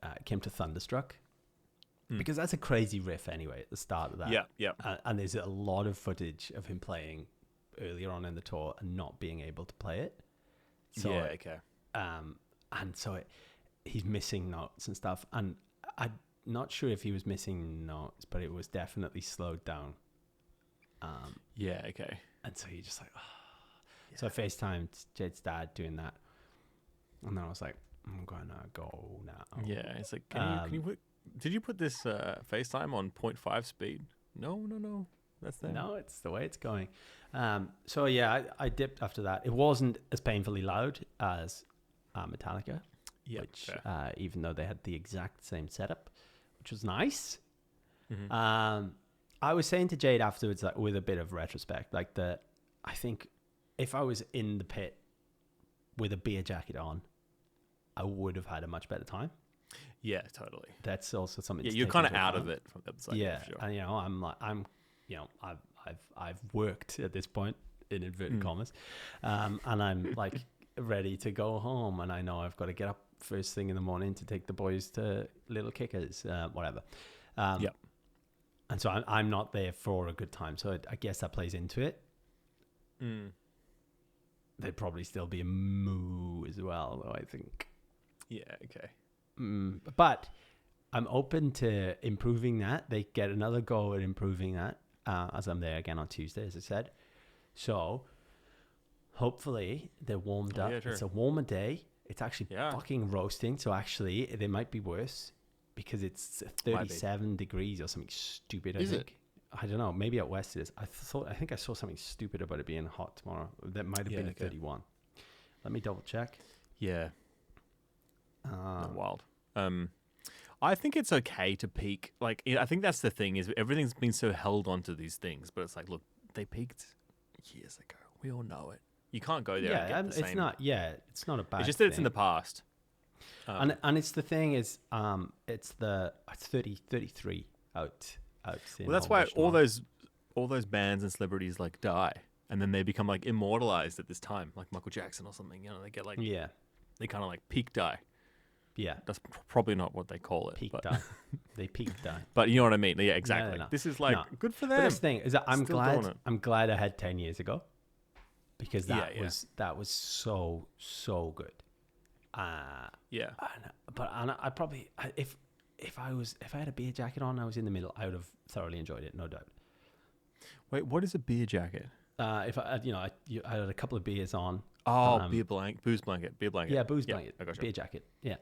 it came to Thunderstruck. Because that's a crazy riff anyway at the start of that. Yeah. And there's a lot of footage of him playing earlier on in the tour and not being able to play it. So, okay. And so he's missing notes and stuff. And I'm not sure if he was missing notes, but it was definitely slowed down. Okay. And so you're just like, So I FaceTimed Jade's dad doing that. And then I was like, I'm going to go now. Yeah, it's like, can you put... Did you put this FaceTime on 0.5 speed? No. That's there. No, it's the way it's going. So yeah, I dipped after that. It wasn't as painfully loud as Metallica, which even though they had the exact same setup, which was nice. Mm-hmm. I was saying to Jade afterwards, like, with a bit of retrospect, I think if I was in the pit with a beer jacket on, I would have had a much better time. Yeah, totally. That's also something. Yeah, you're kind of out of it from the other side. Yeah, for sure. and I've worked at this point in inverted commas. And I'm like ready to go home, and I know I've got to get up first thing in the morning to take the boys to Little Kickers, whatever. And so I'm not there for a good time. So I guess that plays into it. There'd probably still be a moo as well, though, I think. Yeah, okay. But I'm open to improving that. They get another go at improving that as I'm there again on Tuesday, as I said. So hopefully they're warmed up. Sure. It's a warmer day. It's actually fucking roasting. So actually, they might be worse because it's 37 degrees or something stupid, I think. I don't know. Maybe out west it is. I think I saw something stupid about it being hot tomorrow. That might have been 31. Let me double check. Yeah. Wild. I think it's okay to peak. Like, I think that's the thing is everything's been so held onto these things, but it's like, look, they peaked years ago. We all know it. You can't go there. And get the it's same. not. Yeah, it's not a bad. It's just that it's in the past. And it's the thing is, it's 33 out. Well, that's why all those bands and celebrities like die, and then they become like immortalized at this time, like Michael Jackson or something. You know, they get like they kind of like peak die. Yeah, that's probably not what they call it. Peak die. They peak die. But you know what I mean? Yeah, exactly. No. This is like good for them. But this thing is that I'm glad I had 10 years ago, because that was so good. But I probably if I had a beer jacket on, I was in the middle, I would have thoroughly enjoyed it, no doubt. Wait, what is a beer jacket? If I had a couple of beers on. Oh, booze blanket. Yeah, booze blanket. I got you. Beer jacket. Yeah.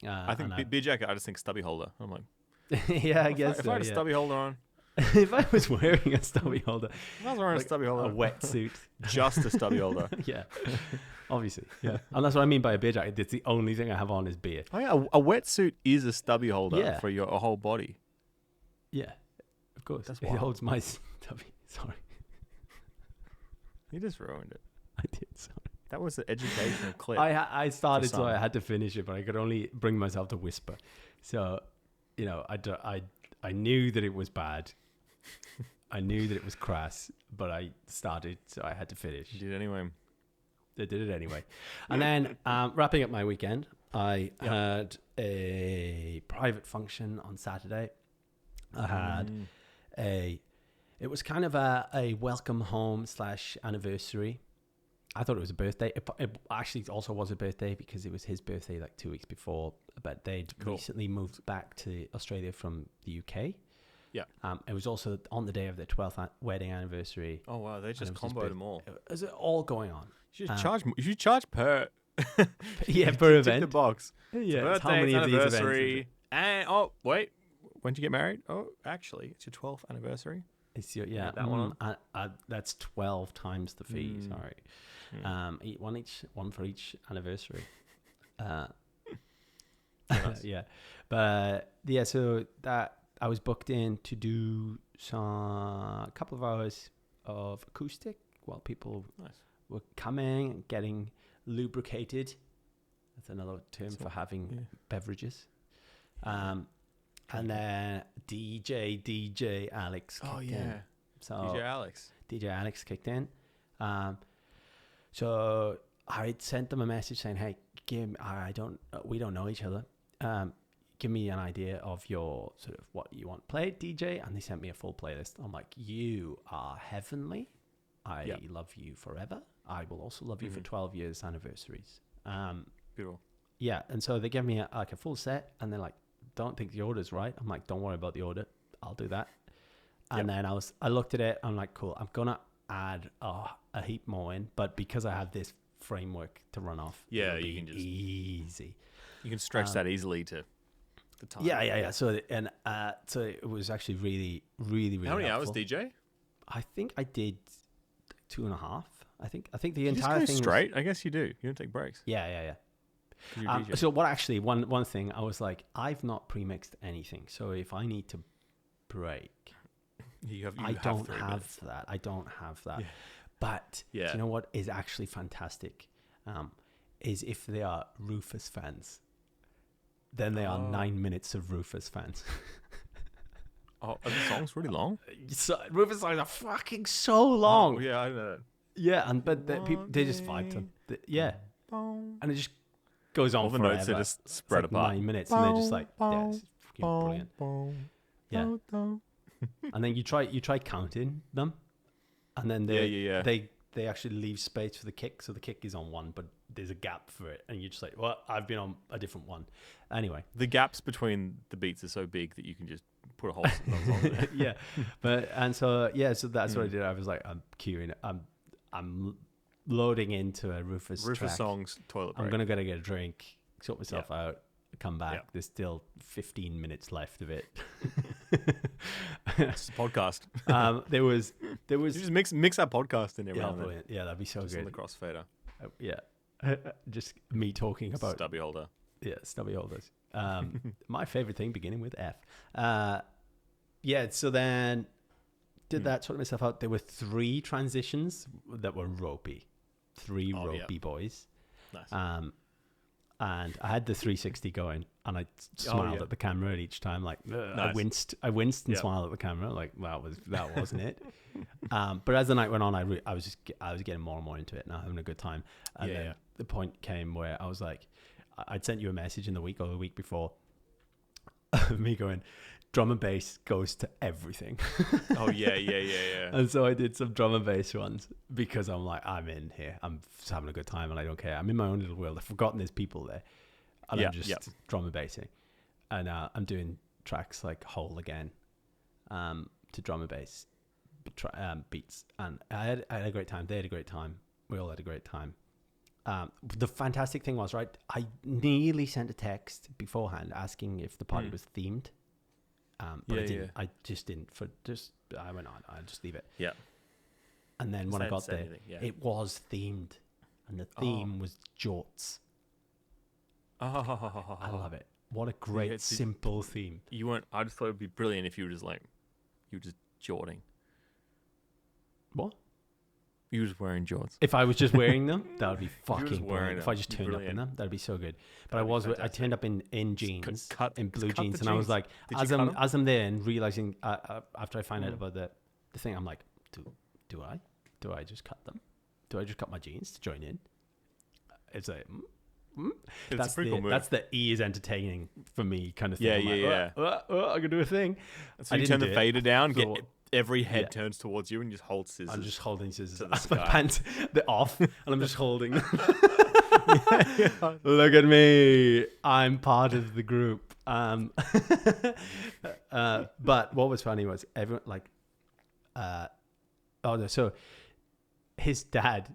I think beer jacket. I just think stubby holder. I'm like, I guess if I had a stubby holder on. If I was wearing a stubby holder, if I was wearing a stubby holder, a wetsuit, just a stubby holder. Yeah, obviously. Yeah, and that's what I mean by a beer jacket. It's the only thing I have on is beer. Oh, yeah, a wetsuit is a stubby holder for your whole body. Yeah, of course. That's it holds my stubby. Sorry, you just ruined it. I did. Sorry. That was an educational clip. I started, so I had to finish it, but I could only bring myself to whisper. So, I knew that it was bad. I knew that it was crass, but I started, so I had to finish. You did it anyway. I did it anyway. And then wrapping up my weekend, I had a private function on Saturday. I had it was kind of a welcome home / anniversary. I thought it was a birthday. It actually also was a birthday because it was his birthday like 2 weeks before, but they'd recently moved back to Australia from the UK. Yeah. It was also on the day of their 12th wedding anniversary. Oh, wow. They just comboed them all. It was all going on. You should charge per... per event. Tick the box. Yeah. Birthday, how many of these events? And, wait. When did you get married? Oh, actually, it's your 12th anniversary. It's your, that one. That's 12 times the fee. Sorry. One for each anniversary. Nice. Yeah. But so that I was booked in to do a couple of hours of acoustic while people were coming and getting lubricated. That's another term for having beverages. And then DJ Alex kicked in. So DJ Alex kicked in. So I sent them a message saying, "Hey, we don't know each other. Give me an idea of your sort of what you want played, DJ." And they sent me a full playlist. I'm like, "You are heavenly. I love you forever. I will also love you for 12 years anniversaries." Beautiful. Yeah, and so they gave me a full set, and they're like, "Don't think the order's right." I'm like, "Don't worry about the order. I'll do that." And then I looked at it. I'm like, "Cool. I'm gonna add a heap more in, but because I have this framework to run off, you can just easy. You can stretch that easily to the time. Yeah. So it was actually really, really, really. How many helpful. hours, DJ? I think I did 2.5. I think the entire just go thing straight. I guess you do. You don't take breaks. Yeah. So what actually one thing I was like, I've not pre-mixed anything, so if I need to break, I don't have that. Yeah. But do you know what is actually fantastic? Is if they are Rufus fans, then they are 9 minutes of Rufus fans. Oh, are the songs really long? So, Rufus songs are fucking so long. Oh, yeah, I know that. Yeah, but they just vibe to yeah, and it just goes on All the forever. notes are just spread it's like apart. 9 minutes, and they're just like, yeah, it's fucking brilliant. Yeah, and then you try counting them, and then they actually leave space for the kick, so the kick is on one, but there's a gap for it, and you're just like, well, I've been on a different one. Anyway, the gaps between the beats are so big that you can just put a whole song in there. yeah, so that's what I did. I was like, I'm queuing, I'm loading into a Rufus track. songs, toilet break. I'm gonna go get a drink, sort myself out, come back. There's still 15 minutes left of it. It's a podcast. There was. You just mix our podcast in there. Yeah, that'd be so just good. On the crossfader. Just me talking about Stubby holder. Yeah, stubby holders. My favorite thing, beginning with F. So then did that, sorted myself out. There were 3 transitions that were ropey. 3 ropey boys. Nice. And I had the 360 going, and I smiled at the camera at each time. Like nice. I winced and smiled at the camera. Like that wasn't it. But as the night went on, I was getting more and more into it, and having a good time. And then the point came where I was like, I'd sent you a message in the week or the week before, me going, drum and bass goes to everything. Oh yeah. And so I did some drum and bass ones because I'm like, I'm in here. I'm just having a good time and I don't care. I'm in my own little world. I've forgotten there's people there. And I'm just drum and bassing. And I'm doing tracks like Whole Again to drum and bass beats. And I had a great time. They had a great time. We all had a great time. The fantastic thing was, right, I nearly sent a text beforehand asking if the party was themed. But I didn't. I just didn't. I went on. I'll just leave it. Yeah. And then when I got there, it was themed, and the theme was jorts. Oh, I love it. What a great simple theme. You weren't. I just thought it'd be brilliant if you were just jorting. What? You were just wearing jorts. If I was just wearing them, that would be fucking brilliant. If I just turned brilliant. up in them, that'd be so good. But I turned up in jeans, in blue jeans, and I was like, as I'm there and realizing after I find out about the thing, I'm like, do I just cut them? Do I just cut my jeans to join in? It's like, that's pretty cool move. That's the E is entertaining for me kind of thing. Yeah. I can do a thing. So you turn the fader down, every head turns towards you and you just hold scissors. I'm just holding scissors. My pants, they're off, and I'm just holding them. Look at me. I'm part of the group. But what was funny was everyone so his dad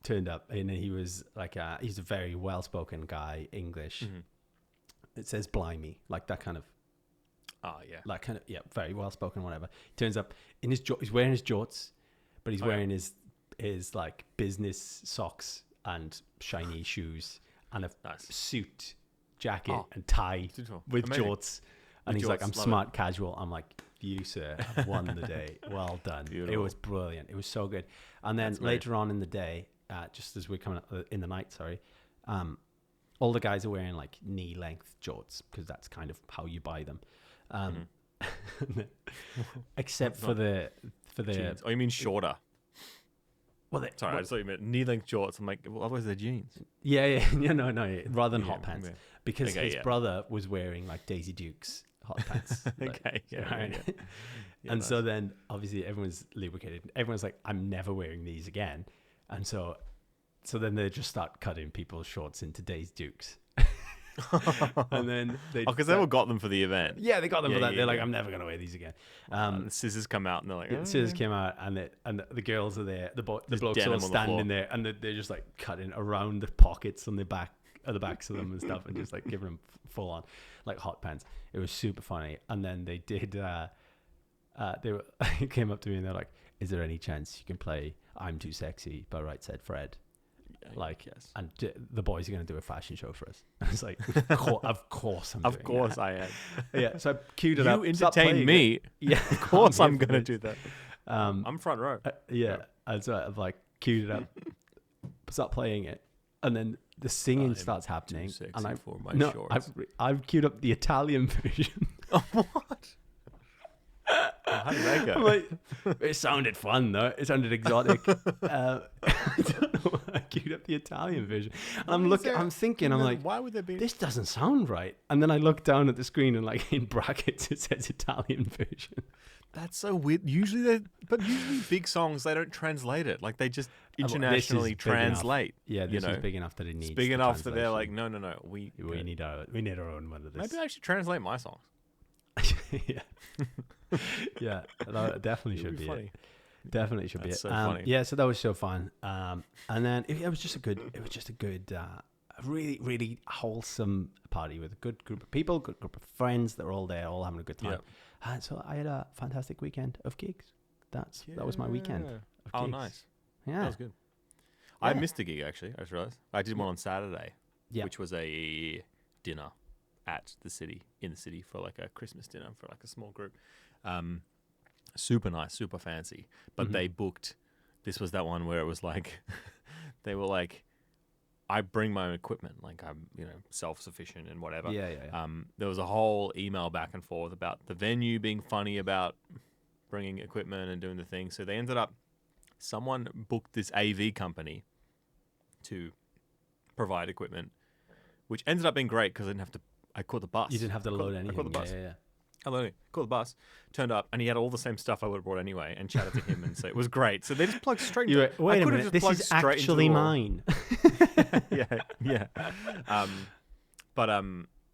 turned up and he was like, he's a very well-spoken guy, English. Mm-hmm. It says blimey, like that kind of. Oh yeah, like kind of very well spoken, whatever. He turns up in his he's wearing his jorts, but he's wearing his like business socks and shiny shoes and a suit, jacket and tie with jorts. And he's like, I'm smart casual. I'm like, you sir have won the day. Well done. Beautiful. It was brilliant. It was so good. And then later on in the day, just as we're coming up in the night, all the guys are wearing like knee length jorts because that's kind of how you buy them. Except for the jeans. Oh, you mean shorter? Well, sorry, I just thought you meant knee-length jorts. I'm like, well, otherwise they're jeans. Yeah, no, rather than hot pants, because his brother was wearing like Daisy Dukes hot pants. And so then obviously everyone's lubricated. Everyone's like, I'm never wearing these again, and so then they just start cutting people's shorts into Daisy Dukes. And then because they all got them for the event. Yeah, they got them for that. They're like, I'm never gonna wear these again. The scissors come out and they're like, the scissors came out and the girls are there. The blokes are all standing there and they're just like cutting around the pockets on the backs of them and stuff and just like giving them full on like hot pants. It was super funny. And then they did. They came up to me and they're like, "Is there any chance you can play I'm Too Sexy by Right Said Fred?" And the boys are going to do a fashion show for us. I was like, of course I'm doing Of course that. I am. Yeah, so I queued it up. You entertain me. Yeah, of course I'm going to do that. I'm front row. And so I've like queued it up, start playing it, and then the singing starts happening. And I've queued up the Italian version. What? How did that go? I'm like, it sounded fun though. It sounded exotic. I don't know why I queued up the Italian version. And I'm thinking, why would there be? This doesn't sound right. And then I look down at the screen and like in brackets it says Italian version. That's so weird. Usually big songs, they don't translate it. Like they just internationally translate. Yeah, this is big enough that it needs. It's big enough that they're like, no, we need our own one of this. Maybe I should translate my songs. Yeah. Yeah, that definitely should be funny. It. Definitely should be it. So funny. Yeah, so that was so fun. And then it was just a good, really, really wholesome party with a good group of people, good group of friends that were all there, all having a good time. And so I had a fantastic weekend of gigs. That was my weekend. Of oh, gigs. nice. Yeah, that was good. Yeah. I missed a gig actually. I just realized I did one on Saturday, which was a dinner at in the city for like a Christmas dinner for like a small group. Super nice, super fancy. But they booked, this was that one where it was like, they were like, I bring my own equipment, like I'm, self-sufficient and whatever. Yeah. There was a whole email back and forth about the venue being funny about bringing equipment and doing the thing. So they ended up, someone booked this AV company to provide equipment, which ended up being great because I caught the bus. You didn't have to load anything. I caught the bus. Yeah. Hello, called the bus, turned up, and he had all the same stuff I would have brought anyway, and chatted to him, and so it was great. So they just plugged straight into it. Wait a minute, this is actually mine. yeah. But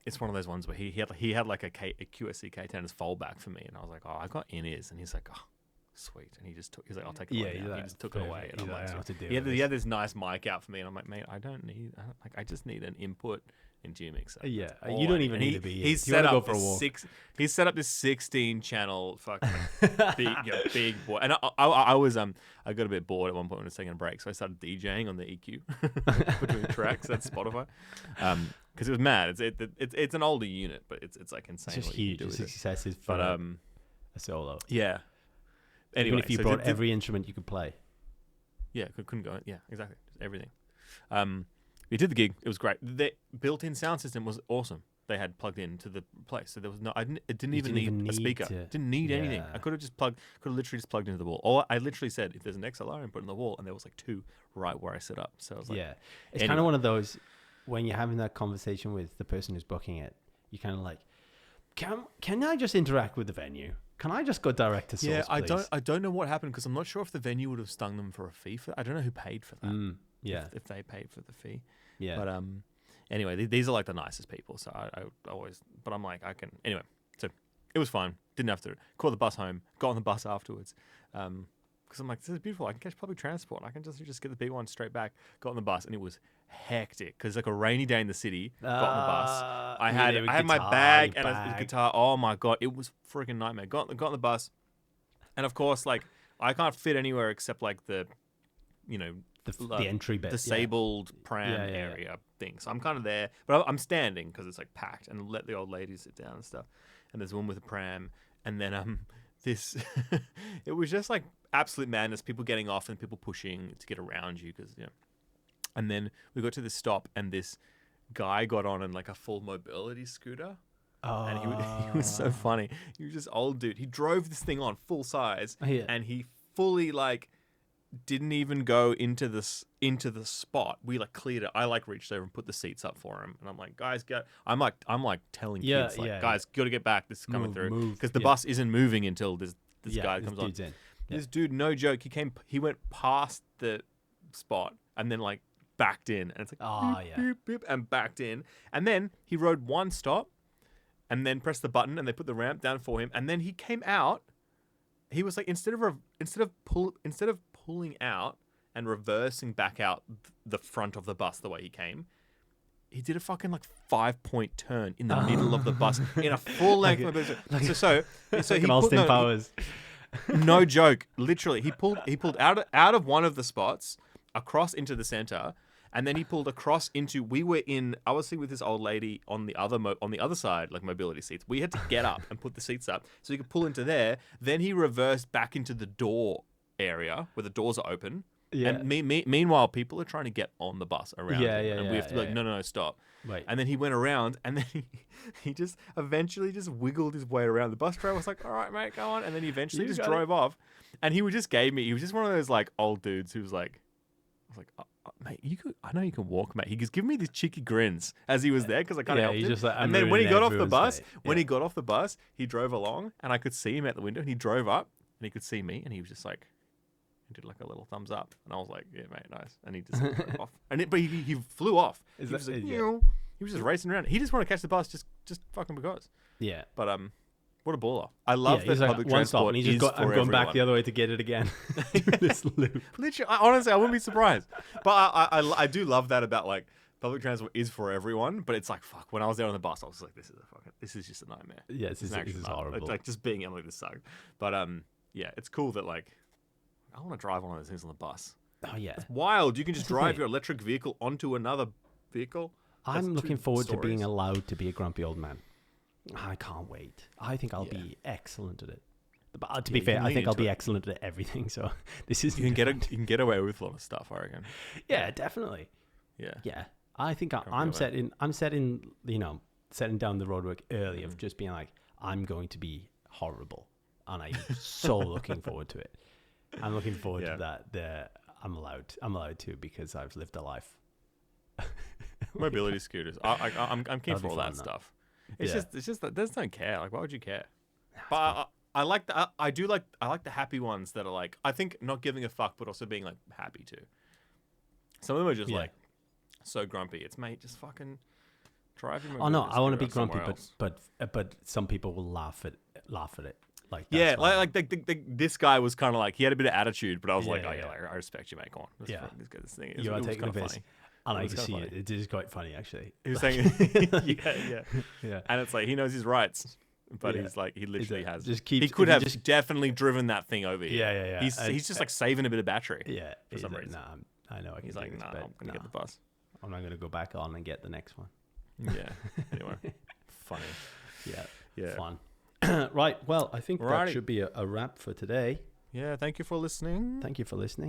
it's one of those ones where he had like a QSC K10 as fallback for me, and I was like, oh, I got in-ears, and he's like, oh, sweet, and he's like, I'll take it away now. He just took it away, and I'm like, he had this nice mic out for me, and I'm like, mate, I just need an input in G-Mix. Yeah, you don't even need to be. He's set up He's set up this 16-channel fucking big boy. And I was I got a bit bored at one point when I was taking a break, so I started DJing on the EQ between tracks. That's Spotify, because it was mad. It's an older unit, but it's like insane. It's just huge. It's excessive for a solo. Yeah. Anyway, even if you brought every instrument you could play. Yeah, couldn't go. Yeah, exactly, just everything. We did the gig. It was great. The built-in sound system was awesome. They had plugged into the place, so there was no. It didn't even need a speaker. Didn't need anything. I could have literally just plugged into the wall. Or I literally said, if there's an XLR input in the wall, and there was like two right where I set up. So I was like, it's kind of one of those when you're having that conversation with the person who's booking it. You kind of like, can I just interact with the venue? Can I just go direct to source? Yeah, I don't know what happened because I'm not sure if the venue would have stung them for a fee for. I don't know who paid for that. If they paid for the fee. Yeah. But anyway, these are like the nicest people. So I always, but I'm like, I can anyway. So it was fine. Didn't have to call the bus home. Got on the bus afterwards. Because I'm like, this is beautiful. I can catch public transport. I can just get the big one straight back. Got on the bus and it was hectic because like a rainy day in the city. Got on the bus. I had my bag and a guitar. Oh my god, it was freaking nightmare. Got on the bus, and of course, like I can't fit anywhere except like the entry bit, disabled pram area thing. So I'm kind of there, but I'm standing because it's like packed, and let the old ladies sit down and stuff. And there's one with a pram, and then this it was just like absolute madness. People getting off and people pushing to get around you because And then we got to this stop, and this guy got on in like a full mobility scooter. Oh. And he was so funny. He was just old dude. He drove this thing on full size, and he fully like didn't even go into the spot. We like cleared it. I like reached over and put the seats up for him, and I'm like, guys, go. I'm like telling kids like, guys, got to get back. This is coming through because the bus isn't moving until this guy comes on. This dude, no joke, he went past the spot and then like backed in, and it's like boop, boop, and backed in, and then he rode one stop, and then pressed the button, and they put the ramp down for him, and then he came out. He was like instead of pulling out and reversing back out the front of the bus the way he came, he did a fucking like 5-point turn in the middle of the bus in a full length. So he pulled Austin Powers. No joke, literally, he pulled out of one of the spots across into the center, and then he pulled across into. We were in obviously with this old lady on the other side, like mobility seats. We had to get up and put the seats up so he could pull into there. Then he reversed back into the door area where the doors are open. Yeah. And meanwhile, people are trying to get on the bus around him. And we have to be like, no, stop. Right. And then he went around, and then he just eventually just wiggled his way around. The bus driver was like, all right, mate, go on. And then he eventually just drove off. And he was just one of those like old dudes who was like, I was like, mate, I know you can walk, mate. He was giving me these cheeky grins as he was there because I kind of helped him. Just like, and then when he got off the bus, he drove along, and I could see him out the window, and he drove up, and he could see me, and he was just like, he did like a little thumbs up, and I was like, yeah, mate, nice. And he just drove off. But he flew off. He was just racing around. He just wanted to catch the bus just fucking because. Yeah. But what a baller. I love that public one stop, transport and he's I'm going back the other way to get it again. This loop. Literally, honestly, I wouldn't be surprised. But I do love that about like public transport is for everyone. But it's like, fuck, when I was there on the bus, I was like, this is just a nightmare. Yeah, this is horrible. It's like just being Emily, this sucked. But yeah, it's cool that like I want to drive one of those things on the bus. Oh yeah, it's wild. You can just drive your electric vehicle onto another vehicle. I'm looking forward to being allowed to be a grumpy old man. I can't wait. I think I'll be excellent at it. But to be fair, I think I'll be excellent at everything. So this is you can get away with a lot of stuff, I reckon. Yeah, definitely. Yeah. I think I'm setting down the roadwork early of just being like, I'm going to be horrible, and I'm so looking forward to it. I'm looking forward to that. I'm allowed to because I've lived a life. Mobility scooters. I'm keen for all that stuff. It's just that they just don't care. Like, why would you care? But I like the happy ones that are like, I think not giving a fuck, but also being like happy too. Some of them are just like so grumpy. It's mate, just fucking drive your. Oh no, I want to be grumpy, but some people will laugh at it. Like this guy was kind of like, he had a bit of attitude, but I was like, I respect you, mate. Go on. This thing. You are taking the piss. I like to see it. It is quite funny, actually. He was saying, yeah. And it's like, he knows his rights, but he's like, he literally has. He could have definitely driven that thing over here. Yeah. He's just like saving a bit of battery. Yeah. For some reason. I know. He's like, I'm going to get the bus. I'm not going to go back on and get the next one. Yeah. Anyway. Funny. Yeah. Fun. Right. Well, I think that should be a wrap for today. Yeah. Thank you for listening.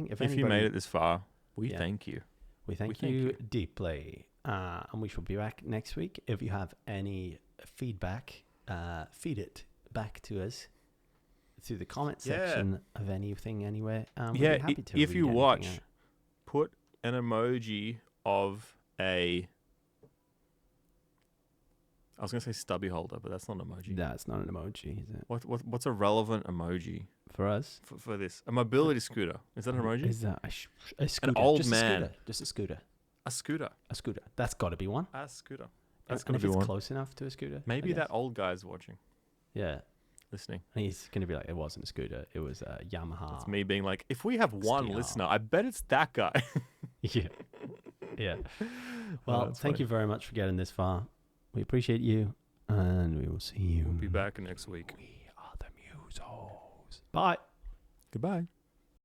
If you made it this far, we thank you. We thank you deeply. And we shall be back next week. If you have any feedback, feed it back to us through the comment section of anything anywhere. We'd be happy to if you watch, put an emoji of a... I was going to say stubby holder, but that's not an emoji. That's not an emoji, is it? What's a relevant emoji? For us? For this. A mobility scooter. Is that an emoji? Is that a scooter? An old man. Just a scooter. A scooter. That's got to be one. A scooter. That's got to be one. If it's close enough to a scooter. Maybe that old guy's watching. Yeah. Listening. And he's going to be like, it wasn't a scooter. It was a Yamaha. It's me being like, if we have one listener, I bet it's that guy. Yeah. Well, thank you very much for getting this far. We appreciate you, and we will see you. We'll be back next week. We are the MUSOS. Bye. Goodbye.